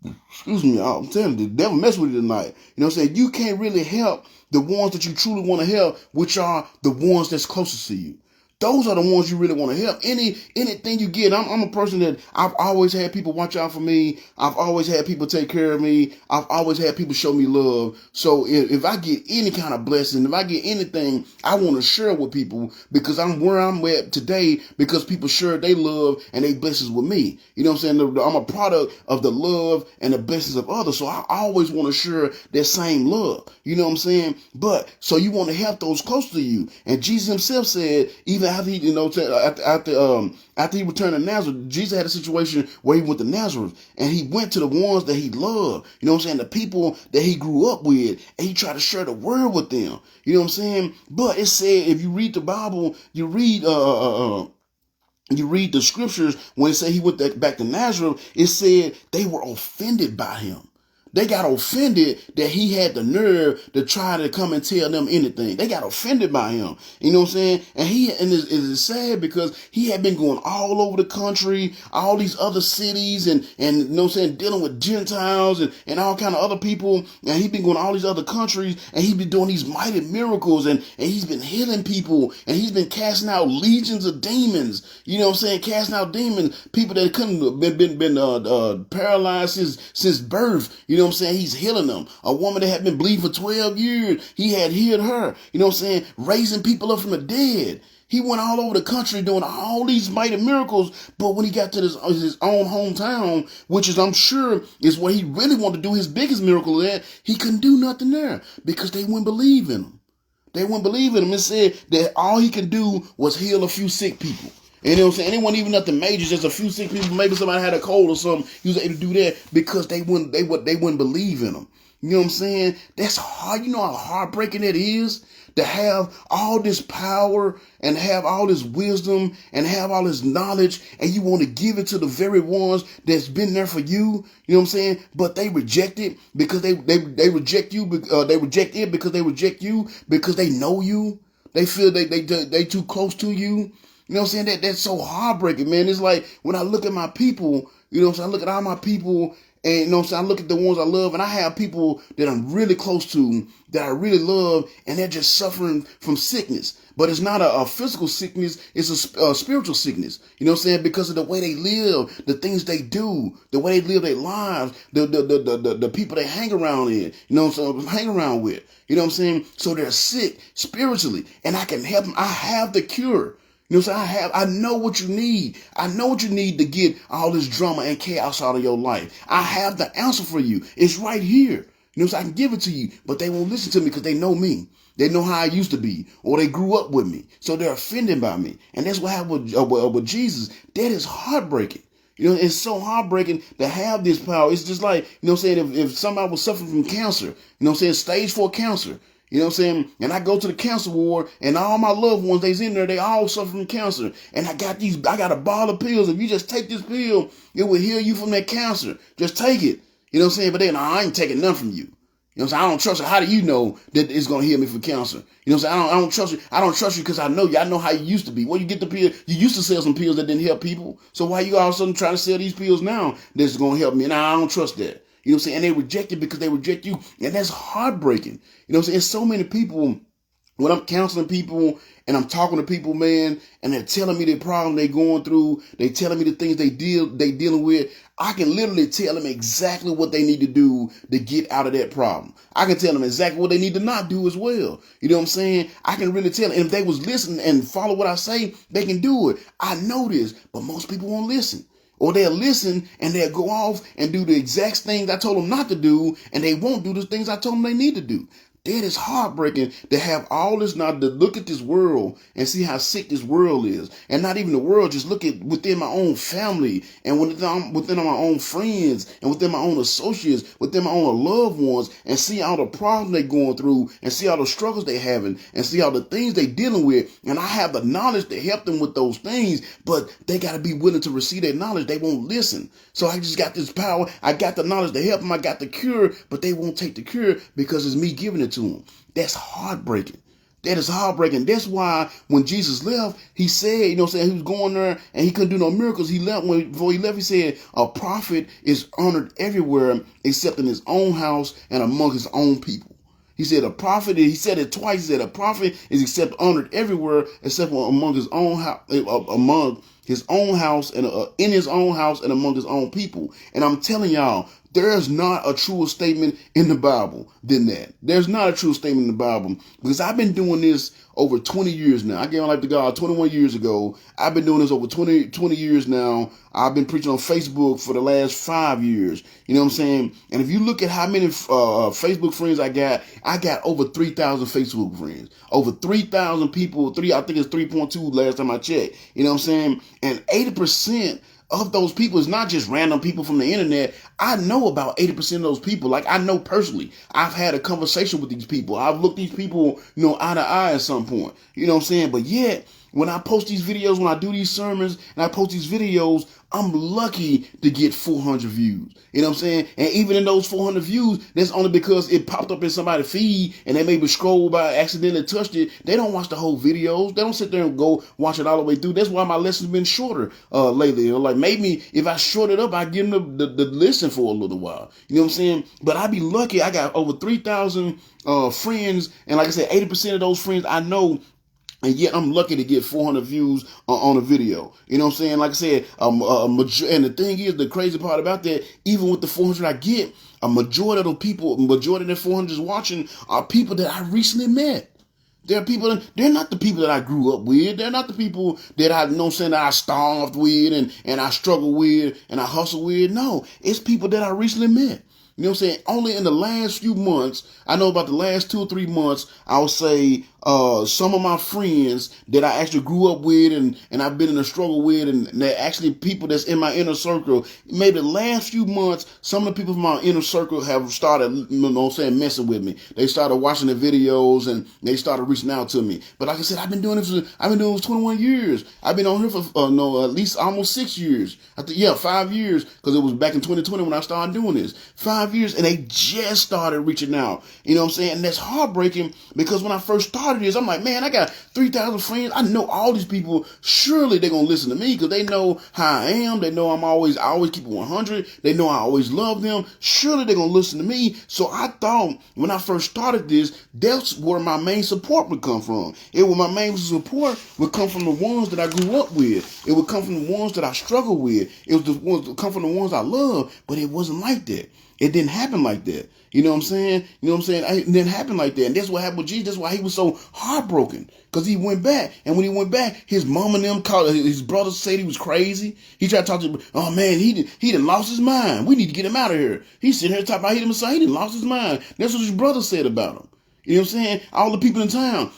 saying? Excuse me, I'm telling you, the devil mess with you tonight. You know what I'm saying? You can't really help the ones that you truly want to help, which are the ones that's closest to you. Those are the ones you really want to help. Anything you get. I'm a person that I've always had people watch out for me. I've always had people take care of me. I've always had people show me love. So if I get any kind of blessing, if I get anything, I want to share with people because I'm where I'm at today because people share their love and their blessings with me. You know what I'm saying? I'm a product of the love and the blessings of others. So I always want to share that same love. You know what I'm saying? But so you want to help those close to you. And Jesus himself said, even after he, after he returned to Nazareth, Jesus had a situation where he went to Nazareth and he went to the ones that he loved. You know what I'm saying? The people that he grew up with, and he tried to share the word with them. You know what I'm saying? But it said, if you read the Bible, you read you read the scriptures, when it said he went back to Nazareth, it said they were offended by him. They got offended that he had the nerve to try to come and tell them anything. They got offended by him. You know what I'm saying? And it's sad because he had been going all over the country, all these other cities, and you know what I'm saying, dealing with Gentiles and all kind of other people. And he's been going to all these other countries, and he's been doing these mighty miracles, and he's been healing people, and he's been casting out legions of demons. You know what I'm saying? Casting out demons, people that couldn't have been paralyzed since birth. You know what I'm saying? He's healing them. A woman that had been bleeding for 12 years, he had healed her. You know what I'm saying? Raising people up from the dead. He went all over the country doing all these mighty miracles, but when he got to his own hometown, which is, I'm sure, is where he really wanted to do his biggest miracle at, he couldn't do nothing there because they wouldn't believe in him. They wouldn't believe in him. It said that all he could do was heal a few sick people. And you know what I'm saying? It wasn't even nothing major, just a few sick people. Maybe somebody had a cold or something. He was able to do that because they wouldn't believe in him. You know what I'm saying? That's hard. You know how heartbreaking it is to have all this power and have all this wisdom and have all this knowledge, and you want to give it to the very ones that's been there for you. You know what I'm saying? But they reject it because they reject you. They reject it because they reject you because they know you. They feel they too close to you. You know what I'm saying? That's so heartbreaking, man. It's like when I look at my people, you know what I'm saying? I look at all my people, and you know what I'm saying? I look at the ones I love, and I have people that I'm really close to, that I really love, and they're just suffering from sickness. But it's not a physical sickness, it's a spiritual sickness. You know what I'm saying? Because of the way they live, the things they do, the way they live their lives, the people they hang around in, you know what I'm saying, hang around with. You know what I'm saying? So they're sick spiritually, and I can help them. I have the cure. You know what I'm saying? I know what you need. I know what you need to get all this drama and chaos out of your life. I have the answer for you. It's right here. You know what I'm saying? I can give it to you, but they won't listen to me because they know me. They know how I used to be, or they grew up with me. So they're offended by me. And that's what happened with Jesus. That is heartbreaking. You know, it's so heartbreaking to have this power. It's just like, you know what I'm saying, if somebody was suffering from cancer, you know what I'm saying, stage 4 cancer, you know what I'm saying? And I go to the cancer ward, and all my loved ones, they's in there, they all suffer from cancer. And I got a bottle of pills. If you just take this pill, it will heal you from that cancer. Just take it. You know what I'm saying? But then I ain't taking none from you. You know what I'm saying? I don't trust you. How do you know that it's going to heal me from cancer? You know what I'm saying? I don't trust you. I don't trust you because I know you. I know how you used to be. Where you get the pill, you used to sell some pills that didn't help people. So why you all of a sudden trying to sell these pills now that's going to help me? Nah, I don't trust that. You know what I'm saying? And they reject it because they reject you. And that's heartbreaking. You know what I'm saying? It's so many people, when I'm counseling people and I'm talking to people, man, and they're telling me the problem they're going through, they telling me the things they dealing with, I can literally tell them exactly what they need to do to get out of that problem. I can tell them exactly what they need to not do as well. You know what I'm saying? I can really tell them. And if they was listening and follow what I say, they can do it. I know this, but most people won't listen. Or they'll listen and they'll go off and do the exact things I told them not to do, and they won't do the things I told them they need to do. That is heartbreaking to have all this now, to look at this world and see how sick this world is. And not even the world, just look at within my own family and within my own friends and within my own associates, within my own loved ones, and see all the problems they're going through and see all the struggles they're having and see all the things they're dealing with. And I have the knowledge to help them with those things, but they got to be willing to receive that knowledge. They won't listen. So I just got this power. I got the knowledge to help them. I got the cure, but they won't take the cure because it's me giving it to them. That's heartbreaking. That is heartbreaking. That's why when Jesus left, he said, you know what I'm saying, he was going there and he couldn't do no miracles. He left. Before he left, he said, a prophet is honored everywhere except in his own house and among his own people. He said a prophet, he said it twice, he said a prophet is except honored everywhere except among his own house, among his own house and in his own house and among his own people. And I'm telling y'all, there's not a truer statement in the Bible than that. There's not a true statement in the Bible, because I've been doing this over 20 years now. I gave my life to God 21 years ago. I've been doing this over 20 years now. I've been preaching on Facebook for the last 5 years. You know what I'm saying? And if you look at how many Facebook friends I got over 3,000 Facebook friends. Over 3,000 people. I think it's 3.2 last time I checked. You know what I'm saying? And 80% of those people is not just random people from the internet. I know about 80% of those people. Like, I know personally. I've had a conversation with these people. I've looked these people, eye to eye at some point. You know what I'm saying? But yet, when I post these videos, when I do these sermons and I post these videos, I'm lucky to get 400 views. You know what I'm saying? And even in those 400 views, that's only because it popped up in somebody's feed and they maybe scroll by, accidentally touched it. They don't watch the whole videos. They don't sit there and go watch it all the way through. That's why my lessons been shorter lately. Like maybe if I short it up, I give them the listen for a little while. You know what I'm saying? But I be lucky. I got over 3,000 friends. And like I said, 80% of those friends I know. And yet I'm lucky to get 400 views on a video. You know what I'm saying? Like I said, and the thing is, the crazy part about that, even with the 400 I get, a majority of the people, majority of the 400 watching are people that I recently met. They're people, they're not the people that I grew up with. They're not the people that I, you know what I'm saying, that I starved with and I struggled with and I hustled with. No, it's people that I recently met. You know what I'm saying? Only in the last few months, I know about the last 2 or 3 months, I would say some of my friends that I actually grew up with and I've been in a struggle with, and they're actually people that's in my inner circle. Maybe the last few months, some of the people from my inner circle have started, you know what I'm saying, messing with me. They started watching the videos and they started reaching out to me. But like I said, I've been doing this for 21 years. I've been on here for at least almost 6 years. 5 years, because it was back in 2020 when I started doing this. 5 years, and they just started reaching out. You know what I'm saying? And that's heartbreaking, because when I first started this, I'm like, man, I got 3,000 friends. I know all these people. Surely they're going to listen to me because they know how I am. They know I always keep it 100. They know I always love them. Surely they're going to listen to me. So I thought when I first started this, that's where my main support would come from. My main support would come from the ones that I grew up with. It would come from the ones that I struggled with. It was the ones that come from the ones I love, but it wasn't like that. It didn't happen like that. You know what I'm saying? It didn't happen like that. And that's what happened with Jesus. That's why he was so heartbroken. Because he went back. And when he went back, his mom and them called, his brothers said he was crazy. He tried to talk to him. Oh, man, he done lost his mind. We need to get him out of here. He's sitting here talking about he done lost his mind. That's what his brother said about him. You know what I'm saying? All the people in town.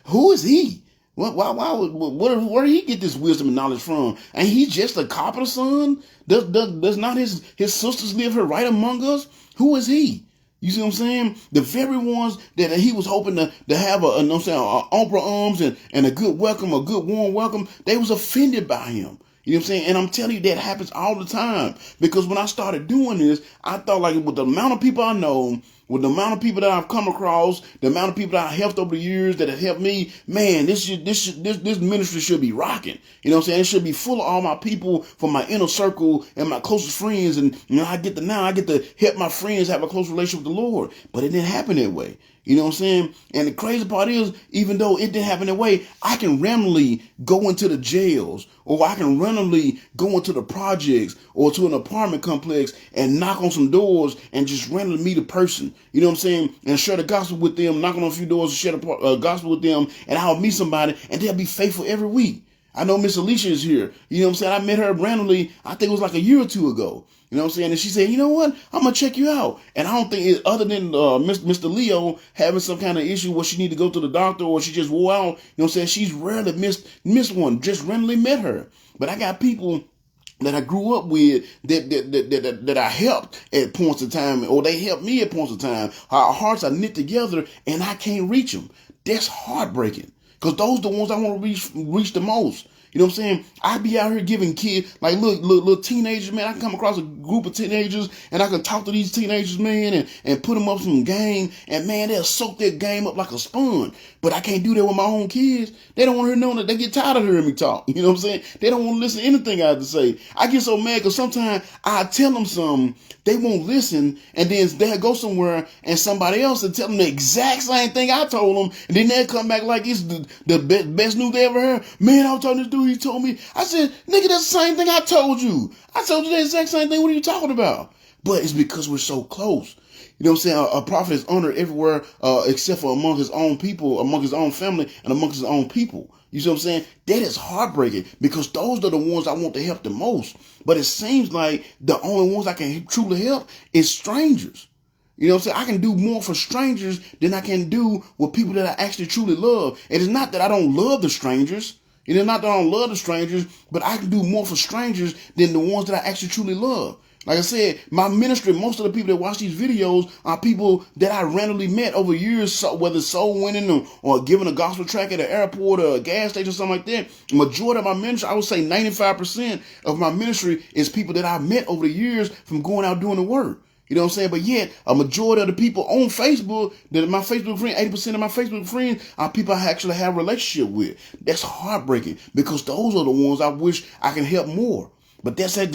Who is he? Where did he get this wisdom and knowledge from? And he's just a carpenter's son? Does not his sisters live here right among us? Who is he? You see what I'm saying? The very ones that he was hoping to have an open arms and a good welcome, a good warm welcome, they was offended by him. You know what I'm saying? And I'm telling you, that happens all the time. Because when I started doing this, I thought, like, with the amount of people I know, with the amount of people that I've come across, the amount of people that I've helped over the years that have helped me, man, this ministry should be rocking. You know what I'm saying? It should be full of all my people from my inner circle and my closest friends. And I get to help my friends have a close relationship with the Lord. But it didn't happen that way. You know what I'm saying? And the crazy part is, even though it didn't happen that way, I can randomly go into the jails, or I can randomly go into the projects or to an apartment complex and knock on some doors and just randomly meet a person. You know what I'm saying? And share the gospel with them, knock on a few doors and share the gospel with them, and I'll meet somebody and they'll be faithful every week. I know Miss Alicia is here. You know what I'm saying? I met her randomly, I think it was like a year or two ago. You know what I'm saying? And she said, you know what? I'm going to check you out. And I don't think it, other than Mr. Leo having some kind of issue where she need to go to the doctor or she just wore out, you know what I'm saying? She's rarely missed one, just randomly met her. But I got people that I grew up with that I helped at points of time, or they helped me at points of time. Our hearts are knit together and I can't reach them. That's heartbreaking, because those are the ones I want to reach the most. You know what I'm saying? I be out here giving kids, like little teenagers, man. I can come across a group of teenagers and I can talk to these teenagers, man, and put them up some game. And, man, they'll soak that game up like a sponge. But I can't do that with my own kids. They don't want to hear none of that. They get tired of hearing me talk. You know what I'm saying? They don't want to listen to anything I have to say. I get so mad because sometimes I tell them something, they won't listen, and then they'll go somewhere and somebody else will tell them the exact same thing I told them, and then they'll come back like it's the best news they ever heard. Man, I was talking to this dude, he told me. I said, nigga, that's the same thing I told you. I told you the exact same thing. What are you talking about? But it's because we're so close. You know what I'm saying? A prophet is honored everywhere except for among his own people, among his own family, and amongst his own people. You see what I'm saying? That is heartbreaking, because those are the ones I want to help the most. But it seems like the only ones I can truly help is strangers. You know what I'm saying? I can do more for strangers than I can do with people that I actually truly love. And it's not that I don't love the strangers. It is not that I don't love the strangers, but I can do more for strangers than the ones that I actually truly love. Like I said, my ministry, most of the people that watch these videos are people that I randomly met over years, so whether soul winning or giving a gospel track at an airport or a gas station or something like that. Majority of my ministry, I would say 95% of my ministry is people that I met over the years from going out doing the work. You know what I'm saying? But yet, a majority of the people on Facebook, that my Facebook friends, 80% of my Facebook friends are people I actually have a relationship with. That's heartbreaking because those are the ones I wish I can help more. But that's how it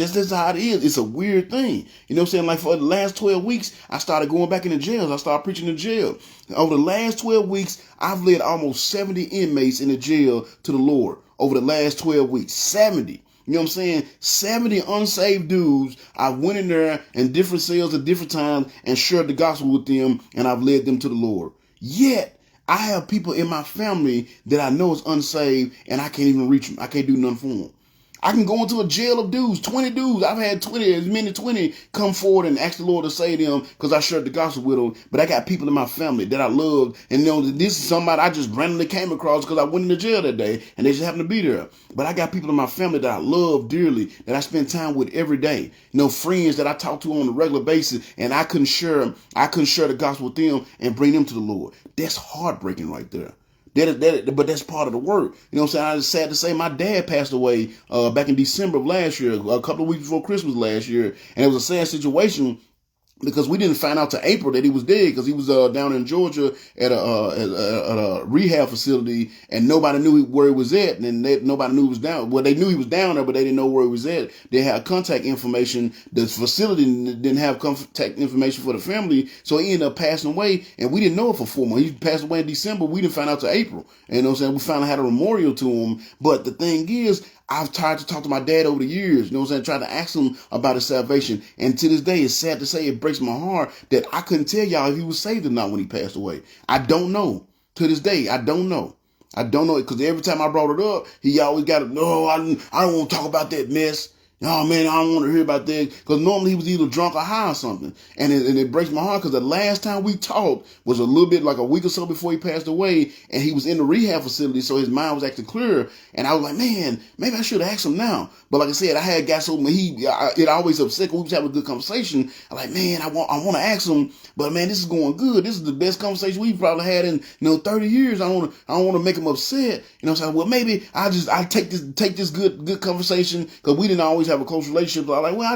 is. It's a weird thing. You know what I'm saying? Like for the last 12 weeks, I started going back into jails. I started preaching in jail. Over the last 12 weeks, I've led almost 70 inmates in the jail to the Lord. Over the last 12 weeks, 70. You know what I'm saying? 70 unsaved dudes. I went in there in different cells at different times and shared the gospel with them, and I've led them to the Lord. Yet, I have people in my family that I know is unsaved, and I can't even reach them. I can't do nothing for them. I can go into a jail of dudes, 20 dudes. I've had 20, as many 20 come forward and ask the Lord to save them because I shared the gospel with them. But I got people in my family that I love, and you know, this is somebody I just randomly came across because I went into jail that day and they just happened to be there. But I got people in my family that I love dearly, that I spend time with every day. You know, friends that I talk to on a regular basis, and I couldn't share the gospel with them and bring them to the Lord. That's heartbreaking right there. But that's part of the work. You know what I'm saying? I was sad to say my dad passed away back in December of last year, a couple of weeks before Christmas last year. And it was a sad situation because we didn't find out till April that he was dead because he was down in Georgia at a rehab facility and nobody knew where he was at, and nobody knew he was down. Well, they knew he was down there, but they didn't know where he was at. They had contact information. The facility didn't have contact information for the family, so he ended up passing away, and we didn't know it for 4 months. He passed away in December. We didn't find out till April. And you know what I'm saying? We finally had a memorial to him. But the thing is, I've tried to talk to my dad over the years, you know what I'm saying, trying to ask him about his salvation. And to this day, it's sad to say, it breaks my heart that I couldn't tell y'all if he was saved or not when he passed away. I don't know. To this day, I don't know. I don't know, because every time I brought it up, he always got it, no, I don't want to talk about that mess. Oh, man, I don't want to hear about that. Because normally he was either drunk or high or something. And it breaks my heart because the last time we talked was a little bit like a week or so before he passed away. And he was in the rehab facility, so his mind was actually clear. And I was like, man, maybe I should ask him now. But like I said, I had got so it always upset. We was having a good conversation. I'm like, man, I want to ask him. But man, this is going good. This is the best conversation we've probably had in 30 years. I don't want to make him upset. You know what I'm saying? Well, maybe I take this good conversation because we didn't always have a close relationship. So I'm like, well,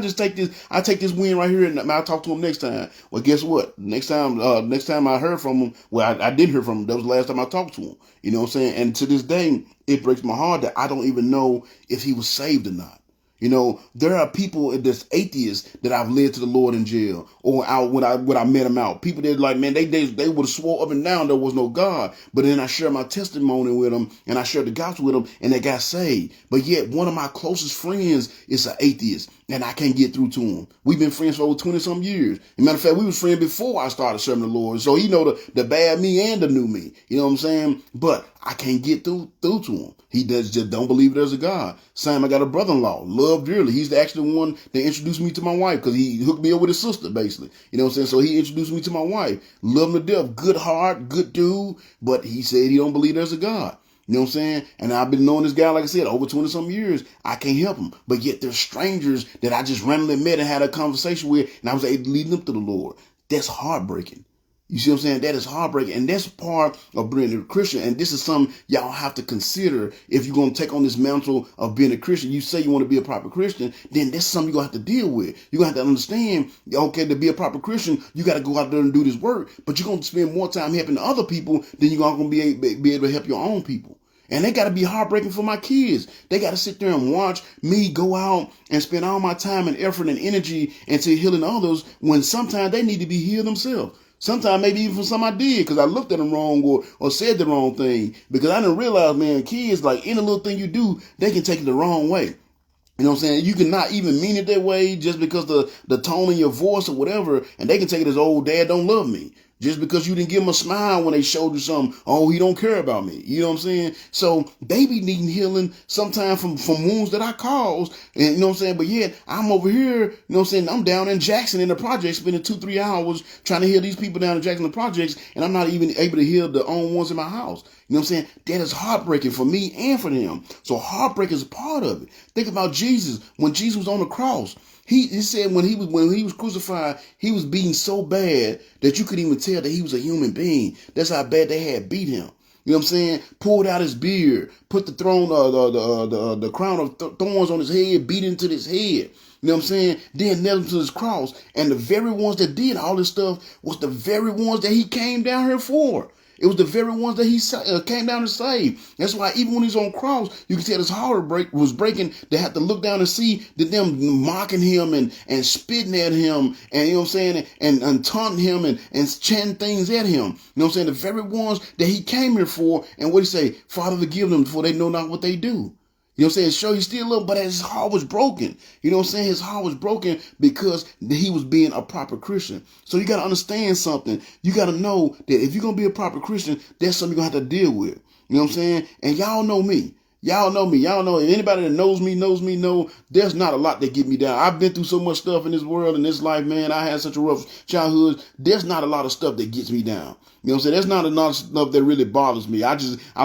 I take this win right here and I'll talk to him next time. Well, guess what? Next time I heard from him, well, I did hear from him. That was the last time I talked to him. You know what I'm saying? And to this day, it breaks my heart that I don't even know if he was saved or not. You know, there are people that's atheists that I've led to the Lord in jail, or out when I met them out. People that like, man, they would have swore up and down there was no God. But then I share my testimony with them, and I share the gospel with them, and they got saved. But yet, one of my closest friends is an atheist, and I can't get through to him. We've been friends for over 20-some years. As a matter of fact, we was friends before I started serving the Lord. So he know the bad me and the new me. You know what I'm saying? But I can't get through to him. He just don't believe there's a God. Same, I got a brother-in-law, love dearly. He's actually the one that introduced me to my wife because he hooked me up with his sister, basically. You know what I'm saying? So he introduced me to my wife. Love him to death. Good heart, good dude. But he said he don't believe there's a God. You know what I'm saying? And I've been knowing this guy, like I said, over 20-some years. I can't help him. But yet there's strangers that I just randomly met and had a conversation with, and I was able to lead them to the Lord. That's heartbreaking. You see what I'm saying? That is heartbreaking. And that's part of being a Christian. And this is something y'all have to consider if you're going to take on this mantle of being a Christian. You say you want to be a proper Christian, then that's something you're going to have to deal with. You're going to have to understand, okay, to be a proper Christian, you got to go out there and do this work. But you're going to spend more time helping other people than you're going to be able to help your own people. And they got to be heartbreaking for my kids. They got to sit there and watch me go out and spend all my time and effort and energy into healing others when sometimes they need to be healed themselves. Sometimes maybe even from something I did because I looked at them wrong or said the wrong thing. Because I didn't realize, man, kids, like any little thing you do, they can take it the wrong way. You know what I'm saying? You can not even mean it that way just because the tone in your voice or whatever, and they can take it as, oh, dad don't love me. Just because you didn't give them a smile when they showed you something, oh, he don't care about me. You know what I'm saying? So they be needing healing sometimes from wounds that I caused. And you know what I'm saying? But yet I'm over here, you know what I'm saying? I'm down in Jackson in the project, spending 2-3 hours trying to heal these people down in Jackson in the projects, and I'm not even able to heal the own ones in my house. You know what I'm saying? That is heartbreaking for me and for them. So heartbreak is a part of it. Think about Jesus. When Jesus was on the cross, He said when he was crucified, he was beaten so bad that you couldn't even tell that he was a human being. That's how bad they had beat him. You know what I'm saying? Pulled out his beard, put the the crown of thorns on his head, beat into his head. You know what I'm saying? Then nailed him to his cross. And the very ones that did all this stuff was the very ones that he came down here for. It was the very ones that he came down to save. That's why even when he's on cross, you can tell his heart was breaking. They had to look down and see that them mocking him and spitting at him, and you know what I'm saying, and taunting him and chanting things at him. You know what I'm saying? The very ones that he came here for. And what he say? Father, forgive them, for they know not what they do. You know what I'm saying? Sure, he still loved, but his heart was broken. You know what I'm saying? His heart was broken because he was being a proper Christian. So you got to understand something. You got to know that if you're going to be a proper Christian, that's something you're going to have to deal with. You know what I'm saying? And y'all know me. Y'all know me. Y'all know anybody that knows me know there's not a lot that get me down. I've been through so much stuff in this world, in this life, man. I had such a rough childhood. There's not a lot of stuff that gets me down. You know what I'm saying? There's not enough stuff that really bothers me. I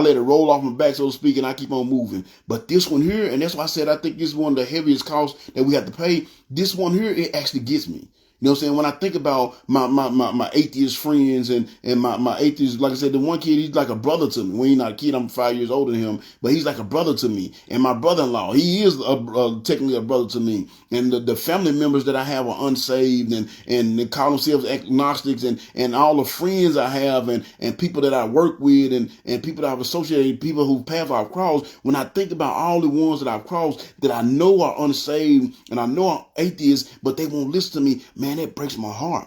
let it roll off my back, so to speak, and I keep on moving. But this one here, and that's why I said I think this is one of the heaviest costs that we have to pay. This one here, it actually gets me. You know what I'm saying? When I think about my atheist friends and my atheist, like I said, the one kid, he's like a brother to me. When he's not a kid, I'm 5 years older than him, but he's like a brother to me. And my brother-in-law, he is technically a brother to me. And the family members that I have are unsaved and they call themselves agnostics, and all the friends I have and people that I work with and people that I've associated, people who path I've crossed. When I think about all the ones that I've crossed that I know are unsaved and I know are atheists, but they won't listen to me, man, that breaks my heart.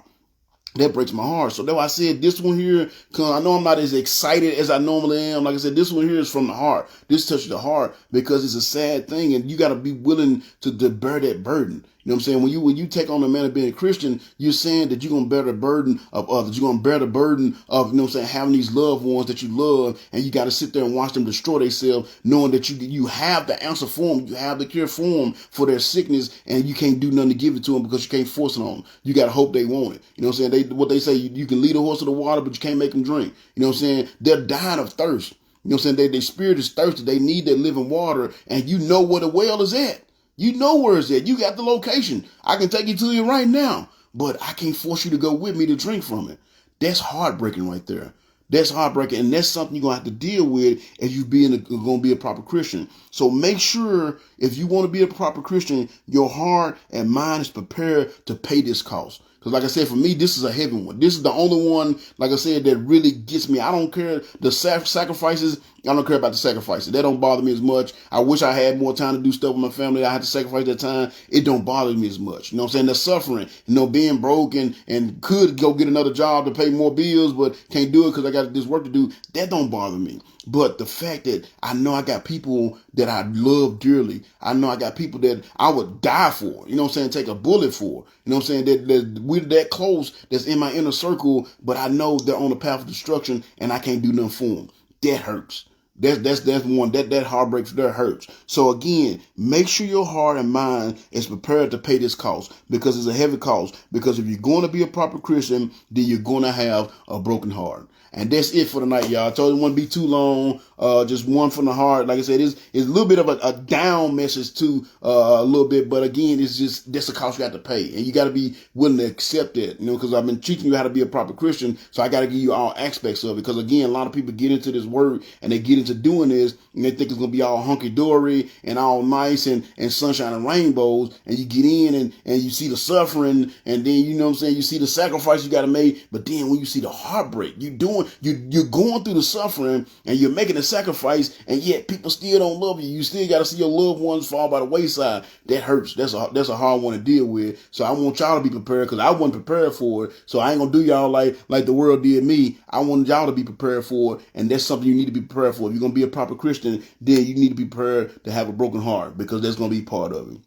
That breaks my heart. So that's why I said this one here, because I know I'm not as excited as I normally am. Like I said, this one here is from the heart. This touches the heart because it's a sad thing, and you got to be willing to bear that burden. You know what I'm saying? When you take on the man of being a Christian, you're saying that you're going to bear the burden of others. You're going to bear the burden of, you know what I'm saying, having these loved ones that you love, and you got to sit there and watch them destroy themselves, knowing that you have the answer for them, you have the cure for them for their sickness, and you can't do nothing to give it to them because you can't force it on them. You got to hope they want it. You know what I'm saying? What they say, you can lead a horse to the water, but you can't make them drink. You know what I'm saying? They're dying of thirst. You know what I'm saying? Their spirit is thirsty. They need that living water, and you know where the well is at. You know where it's at. You got the location. I can take you to it right now, but I can't force you to go with me to drink from it. That's heartbreaking right there. That's heartbreaking, and that's something you're going to have to deal with if you're going to be a proper Christian. So make sure if you want to be a proper Christian, your heart and mind is prepared to pay this cost. Because like I said, for me, this is a heavy one. This is the only one, like I said, that really gets me. I don't care the sacrifices. I don't care about the sacrifices. That don't bother me as much. I wish I had more time to do stuff with my family. I had to sacrifice that time. It don't bother me as much. You know what I'm saying? The suffering, being broke and could go get another job to pay more bills, but can't do it because I got this work to do. That don't bother me. But the fact that I know I got people that I love dearly. I know I got people that I would die for. You know what I'm saying? Take a bullet for. You know what I'm saying? That we're that close, that's in my inner circle, but I know they're on the path of destruction and I can't do nothing for them. That hurts. That's one that heartbreak, that hurts. So again, make sure your heart and mind is prepared to pay this cost, because it's a heavy cost. Because if you're going to be a proper Christian, then you're going to have a broken heart. And that's it for tonight, y'all. I told you it wouldn't be too long. Just one from the heart. Like I said, it's a little bit of a down message too, a little bit. But again, it's just, that's the cost you have to pay. And you got to be willing to accept it, because I've been teaching you how to be a proper Christian. So I got to give you all aspects of it. Because again, a lot of people get into this word and they get into doing this and they think it's going to be all hunky-dory and all nice and sunshine and rainbows. And you get in and you see the suffering, and then, you know what I'm saying, you see the sacrifice you got to make. But then when you see the heartbreak, you're going through the suffering and you're making a sacrifice, and yet people still don't love you. You still got to see your loved ones fall by the wayside. That hurts. That's a hard one to deal with. So I want y'all to be prepared, because I wasn't prepared for it. So I ain't gonna do y'all like the world did me. I want y'all to be prepared for it, and that's something you need to be prepared for. If you're gonna be a proper Christian, then you need to be prepared to have a broken heart, because that's gonna be part of it.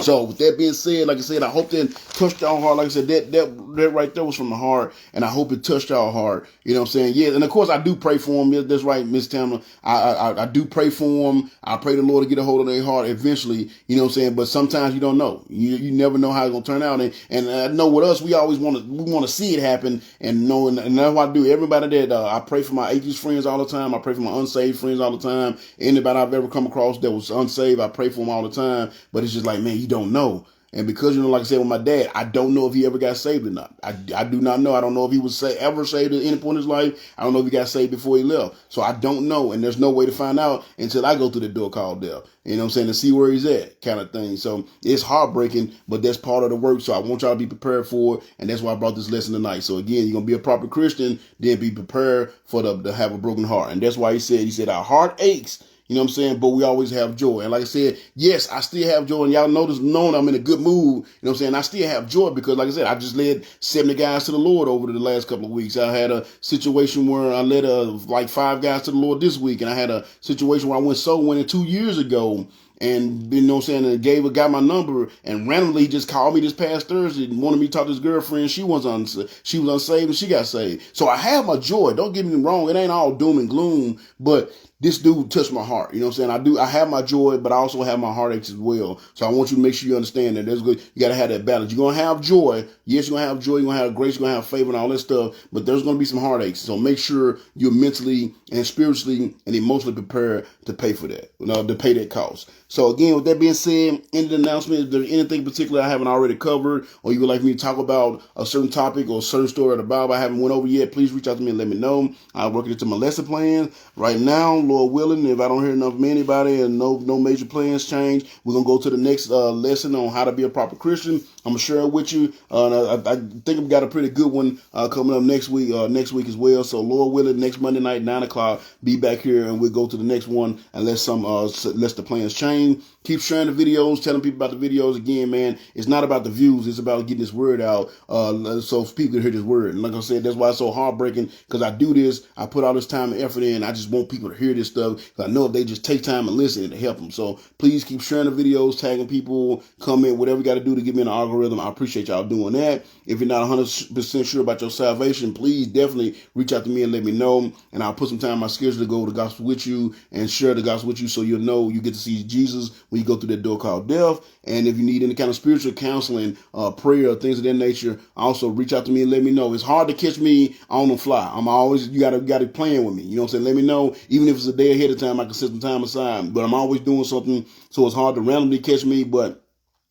So with that being said, like I said, I hope that touched y'all heart. Like I said, that right there was from the heart, and I hope it touched y'all heart. You know what I'm saying? Yeah, and of course I do pray for them. That's right, Miss Tamara. I do pray for them. I pray the Lord to get a hold of their heart eventually. You know what I'm saying? But sometimes you don't know. You never know how it's gonna turn out. And I know with us, we always want to see it happen, and that's what I do. Everybody that I pray for my atheist friends all the time. I pray for my unsaved friends all the time. Anybody I've ever come across that was unsaved, I pray for them all the time. But it's just like, man, you don't know. And because, like I said, with my dad, I don't know if he ever got saved or not. I do not know. I don't know if he was ever saved at any point in his life. I don't know if he got saved before he left. So I don't know. And there's no way to find out until I go through the door called death. You know what I'm saying? To see where he's at, kind of thing. So it's heartbreaking, but that's part of the work. So I want y'all to be prepared for it. And that's why I brought this lesson tonight. So again, you're going to be a proper Christian, then be prepared for to have a broken heart. And that's why he said, our heart aches. You know what I'm saying? But we always have joy. And like I said, yes, I still have joy. And y'all knowing I'm in a good mood. You know what I'm saying? I still have joy because, like I said, I just led 70 guys to the Lord over the last couple of weeks. I had a situation where I led like 5 guys to the Lord this week. And I had a situation where I went soul winning 2 years ago. And, you know what I'm saying, and gave a guy my number, and randomly he just called me this past Thursday and wanted me to talk to his girlfriend. She was unsaved and she got saved. So I have my joy. Don't get me wrong. It ain't all doom and gloom, but this dude touched my heart. You know what I'm saying? I have my joy, but I also have my heartaches as well. So I want you to make sure you understand that. That's good. You got to have that balance. You're going to have joy. Yes, you're going to have joy. You're going to have grace. You're going to have favor and all that stuff. But there's going to be some heartaches. So make sure you're mentally and spiritually and emotionally prepared to pay for that, to pay that cost. So again, with that being said, in the announcement, if there's anything in particular I haven't already covered, or you would like me to talk about a certain topic or a certain story of the Bible I haven't went over yet, please reach out to me and let me know. I'll work it into my lesson plan. Right now, Lord willing, if I don't hear enough from anybody and no major plans change, we're going to go to the next lesson on how to be a proper Christian. I'm going to share it with you. I think I've got a pretty good one coming up next week as well. So Lord willing, next Monday night, 9 o'clock, be back here and we'll go to the next one unless the plans change. Keep sharing the videos, telling people about the videos. Again, man, it's not about the views. It's about getting this word out so people can hear this word. And like I said, that's why it's so heartbreaking, because I do this. I put all this time and effort in. I just want people to hear this stuff, because I know if they just take time and listen, it'll help them. So please keep sharing the videos, tagging people, comment, whatever you got to do to get me in the algorithm. I appreciate y'all doing that. If you're not 100% sure about your salvation, please definitely reach out to me and let me know. And I'll put some time in my schedule to go to the gospel with you and share the gospel with you, so you'll know you get to see Jesus when you go through that door called death. And if you need any kind of spiritual counseling, prayer, things of that nature, also reach out to me and let me know. It's hard to catch me on the fly. You gotta plan with me. You know what I'm saying? Let me know. Even if it's a day ahead of time, I can set some time aside. But I'm always doing something, so it's hard to randomly catch me. But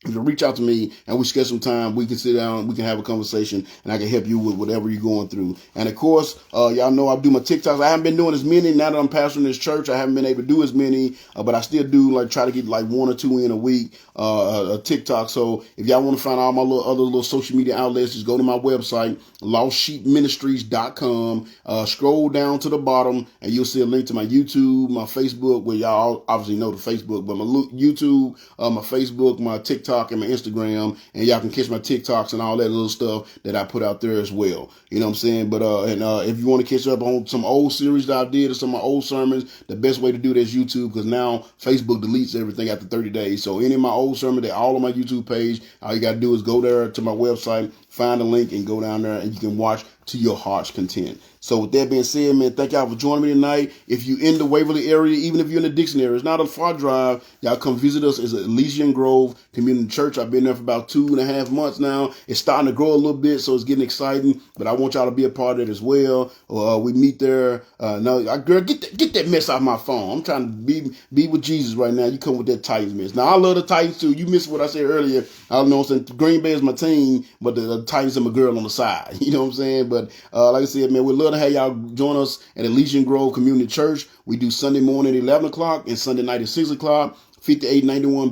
if you reach out to me and we schedule some time, we can sit down, we can have a conversation, and I can help you with whatever you're going through. And of course, y'all know I do my TikToks. I haven't been doing as many now that I'm pastoring this church. I haven't been able to do as many, but I still do try to get 1 or 2 in a week, a TikTok. So if y'all want to find all my other little social media outlets, just go to my website, lostsheepministries.com. Scroll down to the bottom and you'll see a link to my YouTube, my Facebook, where y'all obviously know the Facebook, but my YouTube, my Facebook, my TikTok, and my Instagram, and y'all can catch my TikToks and all that little stuff that I put out there as well. You know what I'm saying? But if you want to catch up on some old series that I did or some of my old sermons, the best way to do that is YouTube, because now Facebook deletes everything after 30 days. So any of my old sermons, they're all on my YouTube page. All you got to do is go there to my website, find a link, and go down there, and you can watch to your heart's content. So with that being said, man, thank y'all for joining me tonight. If you're in the Waverly area, even if you're in the Dixon area, it's not a far drive. Y'all come visit us. It's at Elysian Grove Community Church. I've been there for about 2.5 months now. It's starting to grow a little bit, so it's getting exciting. But I want y'all to be a part of it as well. We meet there. Girl, get that mess off my phone. I'm trying to be with Jesus right now. You come with that Titans mess. Now I love the Titans too. You missed what I said earlier. I don't know. Green Bay is my team, but the Titans are my girl on the side. You know what I'm saying? But like I said, man, we'd love to have y'all join us at Elysian Grove Community Church. We do Sunday morning at 11 o'clock and Sunday night at 6 o'clock. 5891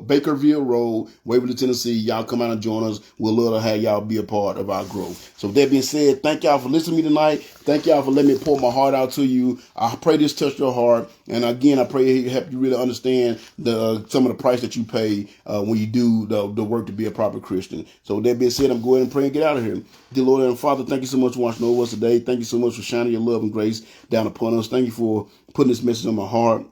Bakerville Road, Waverly, Tennessee. Y'all come out and join us. We'll love to have y'all be a part of our growth. So with that being said, thank y'all for listening to me tonight. Thank y'all for letting me pour my heart out to you. I pray this touched your heart. And again, I pray it help you really understand some of the price that you pay when you do the work to be a proper Christian. So with that being said, I'm going to pray and get out of here. Dear Lord and Father, thank you so much for watching over us today. Thank you so much for shining your love and grace down upon us. Thank you for putting this message on my heart.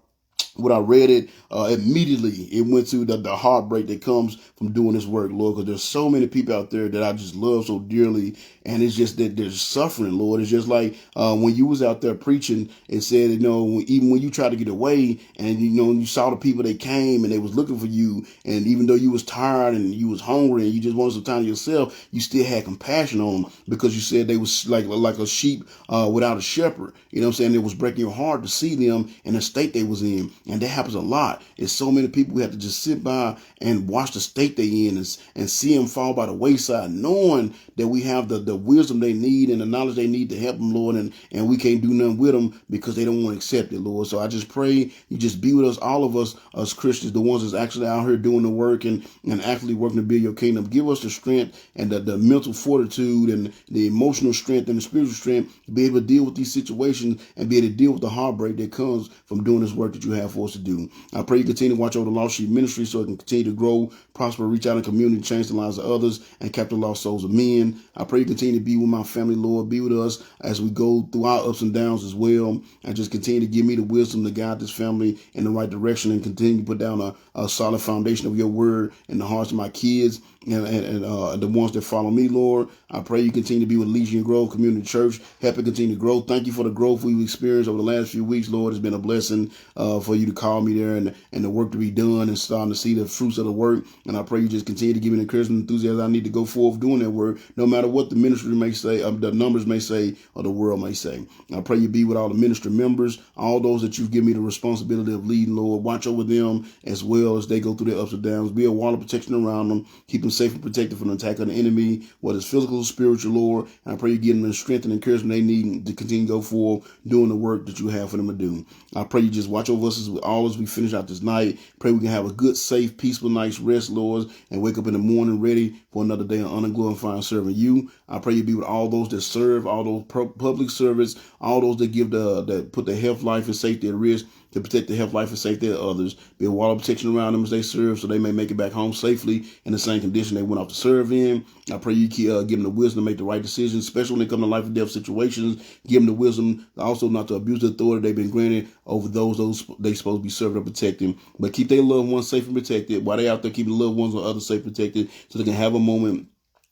When I read it, immediately it went to the heartbreak that comes from doing this work, Lord, because there's so many people out there that I just love so dearly, and it's just that they're suffering, Lord. It's just like when you was out there preaching, it said, even when you tried to get away, and you saw the people that came and they was looking for you, and even though you was tired and you was hungry and you just wanted some time to yourself, you still had compassion on them, because you said they was like a sheep without a shepherd. You know what I'm saying? It was breaking your heart to see them in the state they was in. And that happens a lot. It's so many people we have to just sit by and watch the state they in and see them fall by the wayside, knowing that we have the wisdom they need and the knowledge they need to help them, Lord, and we can't do nothing with them because they don't want to accept it, Lord. So I just pray you just be with us, all of us as Christians, the ones that's actually out here doing the work and actually working to build your kingdom. Give us the strength and the mental fortitude and the emotional strength and the spiritual strength to be able to deal with these situations and be able to deal with the heartbreak that comes from doing this work that you have for us to do. I pray you continue to watch over the Lost Sheep Ministry so it can continue to grow, prosper, reach out in the community, change the lives of others, and capture lost souls of men. I pray you continue to be with my family, Lord. Be with us as we go through our ups and downs as well. And just continue to give me the wisdom to guide this family in the right direction and continue to put down a solid foundation of your word in the hearts of my kids and the ones that follow me, Lord. I pray you continue to be with Legion Grove Community Church. Help it continue to grow. Thank you for the growth we've experienced over the last few weeks, Lord. It's been a blessing for you to call me there and the work to be done and starting to see the fruits of the work. And I pray you just continue to give me the encouragement and enthusiasm I need to go forth doing that work, no matter what the ministry may say, the numbers may say, or the world may say. I pray you be with all the ministry members, all those that you've given me the responsibility of leading, Lord. Watch over them as well as they go through their ups and downs. Be a wall of protection around them. Keep them safe and protected from the attack of the enemy, whether it's physical or spiritual, Lord. And I pray you give them the strength and encouragement they need to continue to go forward doing the work that you have for them to do. I pray you just watch over us as we finish out this night. Pray we can have a good, safe, peaceful night's rest, Lord, and wake up in the morning ready for another day of honor, glorifying, serving you. I pray you be with all those that serve, all those public servants, all those that give that put their health, life, and safety at risk to protect the health, life, and safety of others. Be a wall of protection around them as they serve so they may make it back home safely in the same condition they went off to serve in. I pray you give them the wisdom to make the right decisions, especially when they come to life and death situations. Give them the wisdom also not to abuse the authority they've been granted over those they supposed to be serving and protecting. But keep their loved ones safe and protected while they out there keeping the loved ones and others safe and protected so they can have a moment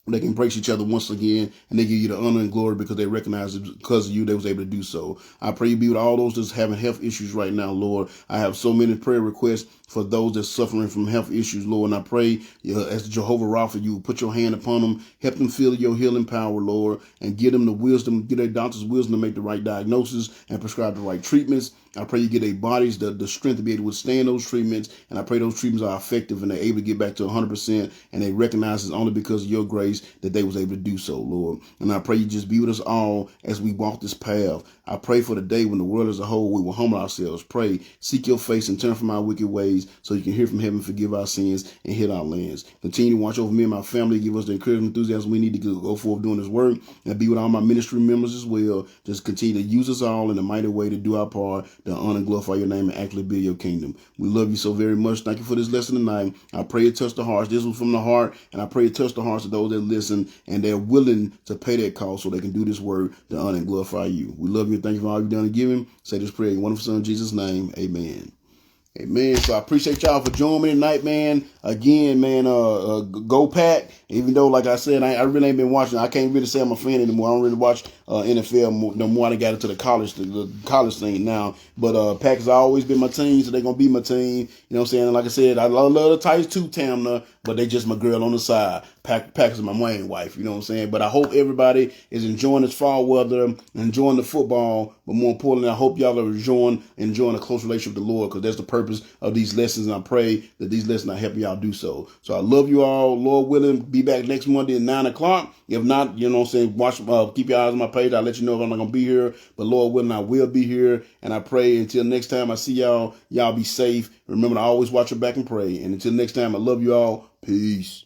they can embrace each other once again, and they give you the honor and glory because they recognize it because of you, they was able to do so. I pray you be with all those that's having health issues right now, Lord. I have so many prayer requests for those that's suffering from health issues, Lord. And I pray as Jehovah Rapha, you put your hand upon them, help them feel your healing power, Lord, and give them the wisdom, give their doctors wisdom to make the right diagnosis and prescribe the right treatments. I pray you give their bodies the strength to be able to withstand those treatments. And I pray those treatments are effective and they're able to get back to 100%. And they recognize it's only because of your grace that they was able to do so, Lord. And I pray you just be with us all as we walk this path. I pray for the day when the world as a whole, we will humble ourselves, pray, seek your face and turn from our wicked ways so you can hear from heaven, forgive our sins and hit our lands. Continue to watch over me and my family. Give us the encouragement and enthusiasm we need to go forward doing this work. And be with all my ministry members as well. Just continue to use us all in a mighty way to do our part, to honor and glorify your name and actually build your kingdom. We love you so very much. Thank you for this lesson tonight. I pray it touch the hearts. This was from the heart, and I pray it touch the hearts of those that listen and they're willing to pay that cost so they can do this work to honor and glorify you. We love you and thank you for all you've done and given. Say this prayer in your wonderful Son, Jesus' name. Amen. Amen. So I appreciate y'all for joining me tonight, man. Again, man, go Pack. Even though, like I said, I really ain't been watching. I can't really say I'm a fan anymore. I don't really watch NFL no more. I got into the college thing now. But Pack has always been my team, so they're going to be my team. You know what I'm saying? And like I said, I love the Titans too, Tamna, but they just my girl on the side. Pack is my main wife, you know what I'm saying? But I hope everybody is enjoying this fall weather, enjoying the football, but more importantly, I hope y'all are enjoying a close relationship with the Lord, because that's the purpose of these lessons, and I pray that these lessons are helping y'all do so. So I love you all. Lord willing, be back next Monday at 9 o'clock. If not, you know what I'm saying, keep your eyes on my page. I'll let you know if I'm not going to be here. But Lord willing, I will be here. And I pray until next time I see y'all be safe. Remember to always watch your back and pray. And until next time, I love you all. Peace.